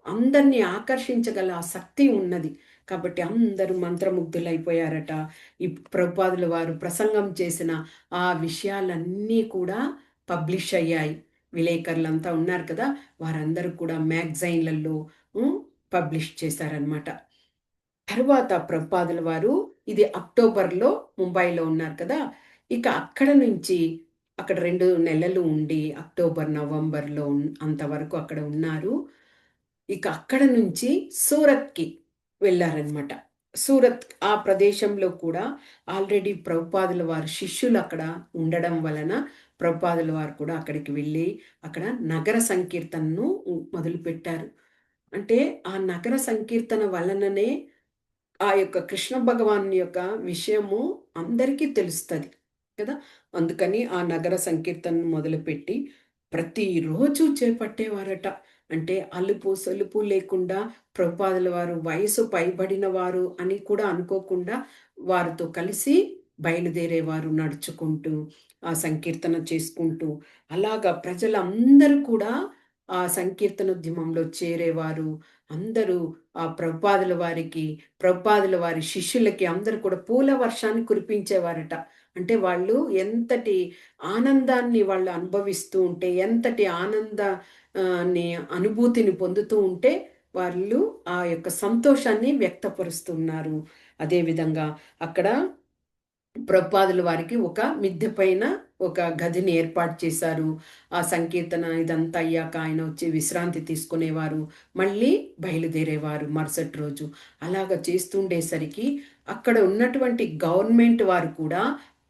అందరినీ ఆకర్షించగల ఆ శక్తి ఉన్నది. కాబట్టి అందరూ మంత్రముగ్ధులైపోయారట. ఈ ప్రభుపాదుల వారు ప్రసంగం చేసిన ఆ విషయాలన్నీ కూడా పబ్లిష్ అయ్యాయి. విలేకరులంతా ఉన్నారు కదా, వారందరూ కూడా మ్యాగజైన్లలో పబ్లిష్ చేశారనమాట. తరువాత ప్రభుపాదుల వారు ఇది అక్టోబర్లో ముంబైలో ఉన్నారు కదా, ఇక అక్కడ నుంచి అక్కడ 2 నెలలు ఉండి అక్టోబర్, నవంబర్లో అంతవరకు అక్కడ ఉన్నారు. ఇక అక్కడ నుంచి సూరత్‌కి వెళ్ళారనమాట. సూరత్ ఆ ప్రదేశంలో కూడా ఆల్రెడీ ప్రభుపాదుల వారి శిష్యులు అక్కడ ఉండడం వలన ప్రభుపాదుల వారు కూడా అక్కడికి వెళ్ళి అక్కడ నగర సంకీర్తనను మొదలుపెట్టారు. అంటే ఆ నగర సంకీర్తన వలననే ఆ యొక్క కృష్ణ భగవాన్ యొక్క విషయము అందరికీ తెలుస్తది కదా! అందుకని ఆ నగర సంకీర్తనను మొదలుపెట్టి ప్రతిరోజు చేపట్టేవారట. అంటే అలుపు సొలుపు లేకుండా ప్రభుపాదుల వారు వయసు పైబడిన వారు అని కూడా అనుకోకుండా వారితో కలిసి బయలుదేరేవారు నడుచుకుంటూ, ఆ సంకీర్తన చేసుకుంటూ. అలాగా ప్రజలందరూ కూడా ఆ సంకీర్తనోద్యమంలో చేరేవారు. అందరూ ఆ ప్రభుపాదుల వారి శిష్యులకి అందరూ కూడా పూల వర్షాన్ని కురిపించేవారట. అంటే వాళ్ళు ఎంతటి ఆనందాన్ని వాళ్ళు అనుభవిస్తూ ఉంటే, ఎంతటి ని అనుభూతిని పొందుతూ ఉంటే, వాళ్ళు ఆ యొక్క సంతోషాన్ని వ్యక్తపరుస్తున్నారు. అదేవిధంగా అక్కడ ప్రభుపాదుల వారికి ఒక మిద్దె పైన ఒక గదిని ఏర్పాటు చేశారు. ఆ సంకీర్తన ఇదంతా అయ్యాక ఆయన వచ్చి విశ్రాంతి తీసుకునేవారు. మళ్ళీ బయలుదేరేవారు మరుసటి రోజు. అలాగ చేస్తుండేసరికి అక్కడ ఉన్నటువంటి గవర్నమెంట్ వారు కూడా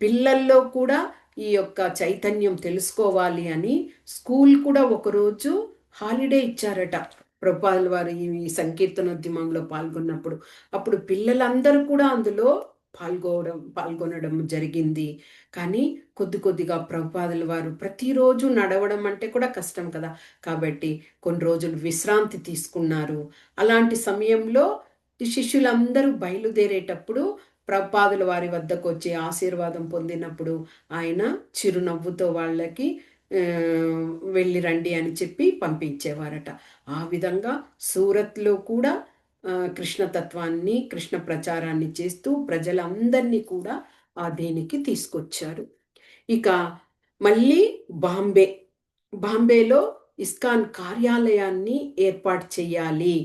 పిల్లల్లో కూడా ఈ యొక్క చైతన్యం తెలుసుకోవాలి అని స్కూల్ కూడా ఒకరోజు హాలిడే ఇచ్చారట. ప్రభుపాదుల వారు ఈ సంకీర్తనోద్యమంలో పాల్గొన్నప్పుడు. అప్పుడు పిల్లలందరూ కూడా అందులో పాల్గొనడం జరిగింది. కానీ కొద్ది కొద్దిగా ప్రభుపాదుల వారు ప్రతిరోజు నడవడం అంటే కూడా కష్టం కదా! కాబట్టి కొన్ని రోజులు విశ్రాంతి తీసుకున్నారు. అలాంటి సమయంలో ఈ శిష్యులందరూ బయలుదేరేటప్పుడు ప్రభుపాదుల వారి వద్దకొచ్చి ఆశీర్వాదం పొందినప్పుడు ఆయన చిరునవ్వుతో వాళ్ళకి వెళ్ళి రండి అని చెప్పి పంపించేవారట. ఆ విధంగా సూరత్‌లో కూడా కృష్ణతత్వాన్ని, కృష్ణ ప్రచారాన్ని చేస్తూ ప్రజలందరినీ కూడా దీనికి తీసుకొచ్చారు. ఇక మళ్ళీ బాంబే. బాంబేలో ఇస్కాన్ కార్యాలయాన్ని ఏర్పాటు చెయ్యాలి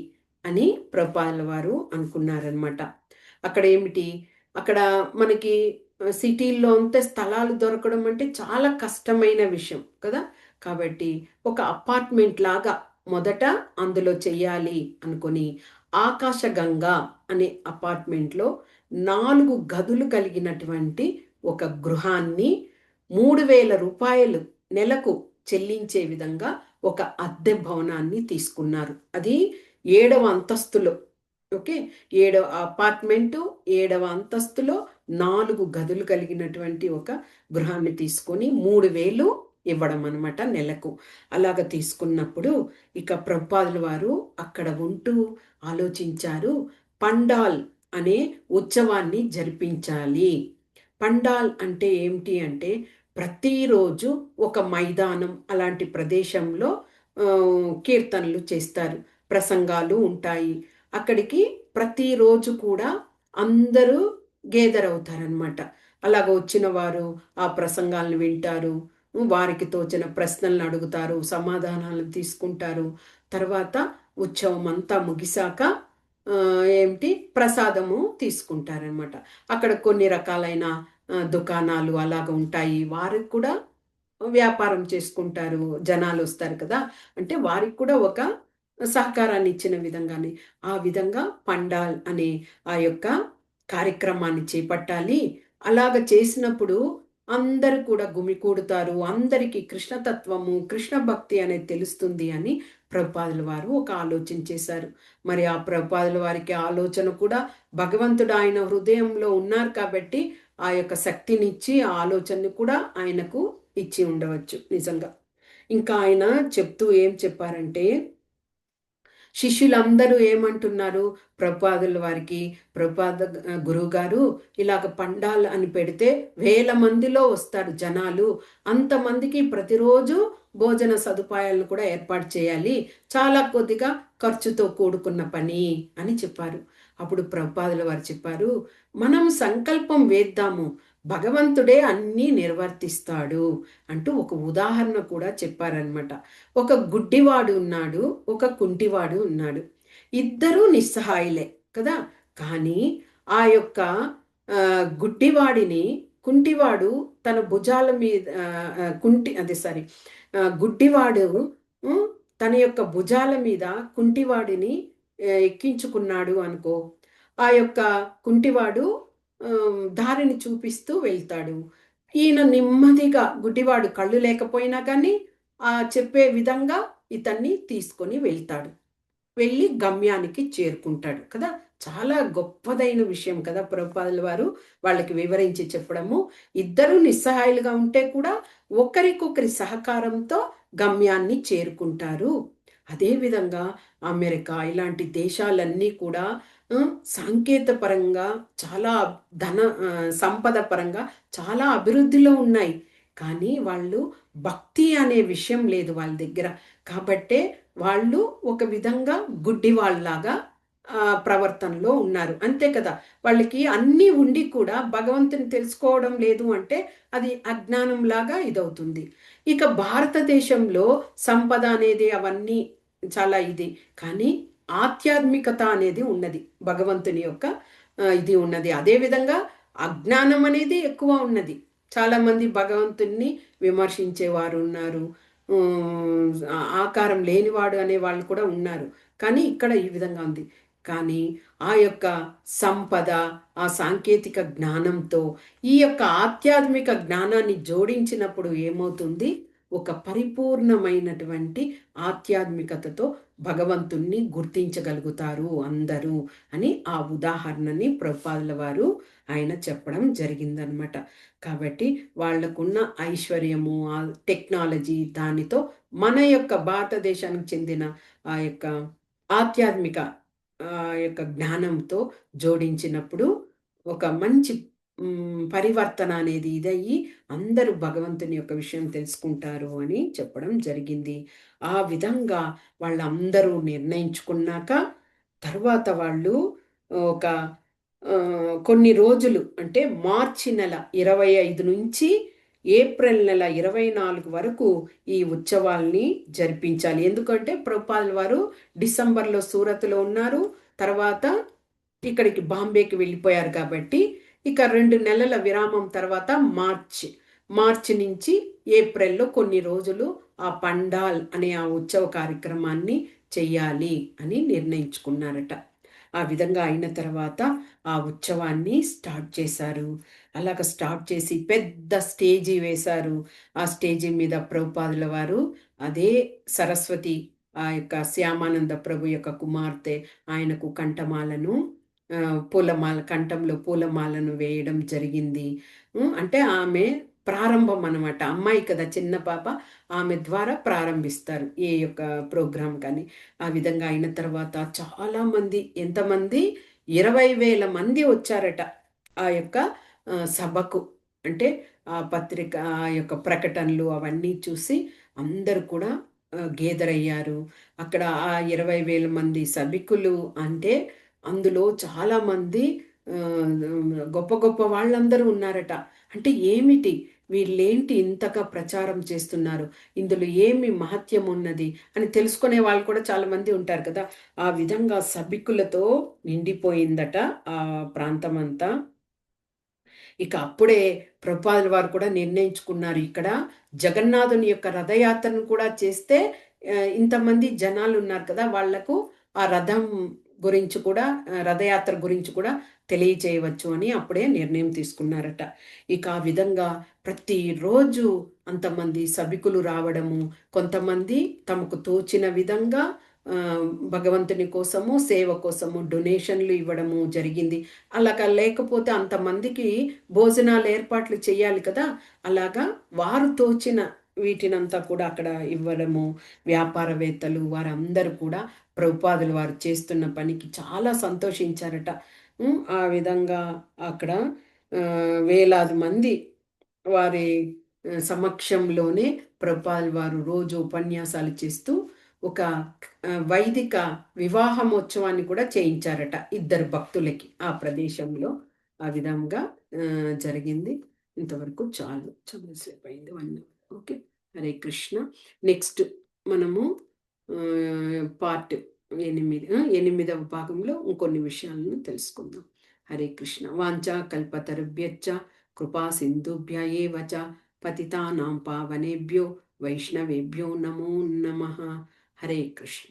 అని ప్రభుపాదుల వారు అనుకున్నారనమాట. అక్కడ ఏమిటి, అక్కడ మనకి సిటీల్లో అంతా స్థలాలు దొరకడం అంటే చాలా కష్టమైన విషయం కదా! కాబట్టి ఒక అపార్ట్మెంట్ లాగా మొదట అందులో చెయ్యాలి అనుకొని ఆకాశగంగా అనే అపార్ట్మెంట్లో 4 గదులు కలిగినటువంటి ఒక గృహాన్ని రూ. 3,000 నెలకు చెల్లించే విధంగా ఒక అద్దె భవనాన్ని తీసుకున్నారు. అది 7వ అంతస్తులో. ఓకే. అపార్ట్మెంటు 7వ అంతస్తులో 4 గదులు కలిగినటువంటి ఒక గృహాన్ని తీసుకొని 3,000 ఇవ్వడం అనమాట నెలకు. అలాగ తీసుకున్నప్పుడు ఇక ప్రభుపాదుల వారు అక్కడ ఉంటూ ఆలోచించారు. పండాల్ అనే ఉత్సవాన్ని జరిపించాలి. పండాల్ అంటే ఏమిటి అంటే ప్రతిరోజు ఒక మైదానం అలాంటి ప్రదేశంలో కీర్తనలు చేస్తారు. ప్రసంగాలు ఉంటాయి. అక్కడికి ప్రతిరోజు కూడా అందరూ గేదర్ అవుతారనమాట. అలాగ వచ్చిన వారు ఆ ప్రసంగాలను వింటారు. వారికి తోచిన ప్రశ్నలను అడుగుతారు. సమాధానాలు తీసుకుంటారు. తర్వాత ఉత్సవం అంతా ముగిసాక ఏమిటి ప్రసాదము తీసుకుంటారనమాట. అక్కడ కొన్ని రకాలైన దుకాణాలు అలాగ ఉంటాయి. వారికి కూడా వ్యాపారం చేసుకుంటారు. జనాలొస్తారు కదా! అంటే వారికి కూడా ఒక సహకారాన్ని ఇచ్చిన విధంగానే. ఆ విధంగా పండాల్ అనే ఆ యొక్క కార్యక్రమాన్ని చేపట్టాలి. అలాగ చేసినప్పుడు అందరూ కూడా గుమికూడుతారు. అందరికీ కృష్ణతత్వము, కృష్ణ భక్తి అనేది తెలుస్తుంది అని ప్రభుపాదుల వారు ఒక ఆలోచన చేశారు. మరి ఆ ప్రభుపాదుల వారికి ఆలోచన కూడా భగవంతుడు ఆయన హృదయంలో ఉన్నారు కాబట్టి ఆ యొక్క శక్తినిచ్చి ఆ ఆలోచనని కూడా ఆయనకు ఇచ్చి ఉండవచ్చు నిజంగా. ఇంకా ఆయన చెప్తూ ఏం చెప్పారంటే శిష్యులందరూ ఏమంటున్నారు ప్రభుపాదుల వారికి, గురువుగారు ఇలాగ పండాల్ అని పెడితే వేల మందిలో వస్తారు జనాలు. అంతమందికి ప్రతిరోజు భోజన సదుపాయాలను కూడా ఏర్పాటు చేయాలి. చాలా కొద్దిగా ఖర్చుతో కూడుకున్న పని అని చెప్పారు. అప్పుడు ప్రభుపాదుల వారు చెప్పారు, మనం సంకల్పం వేద్దాము. భగవంతుడే అన్నీ నిర్వర్తిస్తాడు అంటూ ఒక ఉదాహరణ కూడా చెప్పారనమాట. ఒక గుడ్డివాడు ఉన్నాడు, ఒక కుంటివాడు ఉన్నాడు. ఇద్దరూ నిస్సహాయులే కదా! కానీ ఆ యొక్క గుడ్డివాడిని కుంటివాడు తన భుజాల మీద గుడ్డివాడు హ్మ్, తన యొక్క భుజాల మీద కుంటివాడిని ఎక్కించుకున్నాడు అనుకో. ఆ యొక్క కుంటివాడు దారిని చూపిస్తూ వెళ్తాడు. ఈయన నెమ్మదిగా గుడ్డివాడు కళ్ళు లేకపోయినా కానీ చెప్పే విధంగా ఇతన్ని తీసుకొని వెళ్తాడు. వెళ్ళి గమ్యానికి చేరుకుంటాడు కదా! చాలా గొప్పదైన విషయం కదా! ప్రభుపాదుల వారు వాళ్ళకి వివరించి చెప్పడము. ఇద్దరు నిస్సహాయులుగా ఉంటే కూడా ఒకరికొకరి సహకారంతో గమ్యాన్ని చేరుకుంటారు. అదేవిధంగా అమెరికా ఇలాంటి దేశాలన్నీ కూడా సాంకేత పరంగా చాలా సంపద పరంగా చాలా అభివృద్ధిలో ఉన్నాయి. కానీ వాళ్ళు భక్తి అనే విషయం లేదు వాళ్ళ దగ్గర. కాబట్టే వాళ్ళు ఒక విధంగా గుడ్డి వాళ్ళలాగా ప్రవర్తనలో ఉన్నారు. అంతే కదా! వాళ్ళకి అన్నీ ఉండి కూడా భగవంతుని తెలుసుకోవడం లేదు అంటే అది అజ్ఞానంలాగా ఇదవుతుంది. ఇక భారతదేశంలో సంపద అనేది అవన్నీ చాలా ఇది. కానీ ఆధ్యాత్మికత అనేది ఉన్నది. భగవంతుని యొక్క ఇది ఉన్నది. అదే విధంగా అజ్ఞానం అనేది ఎక్కువ ఉన్నది. చాలామంది భగవంతుణ్ణి విమర్శించేవారు ఉన్నారు. ఆకారం లేనివాడు అనే వాళ్ళు కూడా ఉన్నారు. కానీ ఇక్కడ ఈ విధంగా ఉంది. కానీ ఆ యొక్క సంపద, ఆ సాంకేతిక జ్ఞానంతో ఈ యొక్క ఆధ్యాత్మిక జ్ఞానాన్ని జోడించినప్పుడు ఏమవుతుంది? ఒక పరిపూర్ణమైనటువంటి ఆధ్యాత్మికతతో భగవంతుణ్ణి గుర్తించగలుగుతారు అందరూ అని ఆ ఉదాహరణని ప్రభుపాదుల వారు ఆయన చెప్పడం జరిగిందనమాట. కాబట్టి వాళ్ళకున్న ఐశ్వర్యము, ఆ టెక్నాలజీ దానితో మన యొక్క భారతదేశానికి చెందిన ఆ యొక్క ఆధ్యాత్మిక యొక్క జ్ఞానంతో జోడించినప్పుడు ఒక మంచి పరివర్తన అనేది ఇదయ్యి అందరూ భగవంతుని యొక్క విషయం తెలుసుకుంటారు అని చెప్పడం జరిగింది. ఆ విధంగా వాళ్ళందరూ నిర్ణయించుకున్నాక తర్వాత వాళ్ళు ఒక కొన్ని రోజులు అంటే మార్చి నెల 25 నుంచి ఏప్రిల్ నెల 24 వరకు ఈ ఉత్సవాల్ని జరిపించాలి. ఎందుకంటే ప్రభుపాదుల వారు డిసెంబర్‌లో సూరత్‌లో ఉన్నారు. తర్వాత ఇక్కడికి బాంబేకి వెళ్ళిపోయారు కాబట్టి ఇక 2 నెలల విరామం తర్వాత మార్చి నుంచి ఏప్రిల్‌లో కొన్ని రోజులు ఆ పండాల్ అనే ఆ ఉత్సవ కార్యక్రమాన్ని చెయ్యాలి అని నిర్ణయించుకున్నారట. ఆ విధంగా అయిన తర్వాత ఆ ఉత్సవాన్ని స్టార్ట్ చేశారు. అలాగ స్టార్ట్ చేసి పెద్ద స్టేజి వేశారు. ఆ స్టేజి మీద ప్రభుపాదుల వారు అదే సరస్వతి ఆ యొక్క శ్యామానంద ప్రభు యొక్క కుమార్తె ఆయనకు కంఠమాలను పూలమాల కంఠంలో పూలమాలను వేయడం జరిగింది. అంటే ఆమె ప్రారంభం అనమాట. అమ్మాయి కదా చిన్న పాప. ఆమె ద్వారా ప్రారంభిస్తారు ఈ యొక్క ప్రోగ్రామ్ కానీ. ఆ విధంగా అయిన తర్వాత చాలామంది ఎంతమంది 20,000 మంది వచ్చారట ఆ యొక్క సభకు. అంటే ఆ పత్రిక ఆ యొక్క ప్రకటనలు అవన్నీ చూసి అందరూ కూడా గేదరయ్యారు. అక్కడ ఆ 20,000 మంది సభికులు అంటే అందులో చాలామంది గొప్ప గొప్ప వాళ్ళందరూ ఉన్నారట. అంటే ఏమిటి? వీళ్ళేంటి ఇంతగా ప్రచారం చేస్తున్నారు? ఇందులో ఏమి మహత్యం ఉన్నది అని తెలుసుకునే వాళ్ళు కూడా చాలామంది ఉంటారు కదా! ఆ విధంగా సభికులతో నిండిపోయిందట ఆ ప్రాంతమంతా. ఇక అప్పుడే ప్రభుపాదుల వారు కూడా నిర్ణయించుకున్నారు. ఇక్కడ జగన్నాథుని యొక్క రథయాత్రను కూడా చేస్తే ఇంతమంది జనాలున్నారు కదా! వాళ్లకు ఆ రథం గురించి కూడా రథయాత్ర గురించి కూడా తెలియచేయవచ్చు అని అప్పుడే నిర్ణయం తీసుకున్నారట. ఇక ఆ విధంగా ప్రతిరోజు అంతమంది సభికులు రావడము, కొంతమంది తమకు తోచిన విధంగా భగవంతుని కోసము, సేవ కోసము డొనేషన్లు ఇవ్వడము జరిగింది. అలాగా లేకపోతే అంతమందికి భోజనాలు ఏర్పాట్లు చేయాలి కదా! అలాగా వారు తోచిన వీటినంతా కూడా అక్కడ ఇవ్వడము, వ్యాపారవేత్తలు వారందరూ కూడా ప్రభుపాదులు వారు చేస్తున్న పనికి చాలా సంతోషించారట. ఆ విధంగా అక్కడ వేలాది మంది వారి సమక్షంలోనే ప్రభుపాదులు వారు రోజు ఉపన్యాసాలు చేస్తూ ఒక వైదిక వివాహమోత్సవాన్ని కూడా చేయించారట ఇద్దరు భక్తులకి ఆ ప్రదేశంలో. ఆ విధంగా జరిగింది. ఇంతవరకు చాలు. చాలాసేపు అయింది 1 hour. Okay. Hare Krishna. Next మనము పార్ట్ 8వ భాగంలో ఇంకొన్ని విషయాలను తెలుసుకుందాం. హరే కృష్ణ. వాంఛా కల్పతరుభ్యశ్చ కృపా సింధుభ్య ఏవ చ పతితానాం పావనేభ్యో వైష్ణవేభ్యో నమో నమః. హరే కృష్ణ.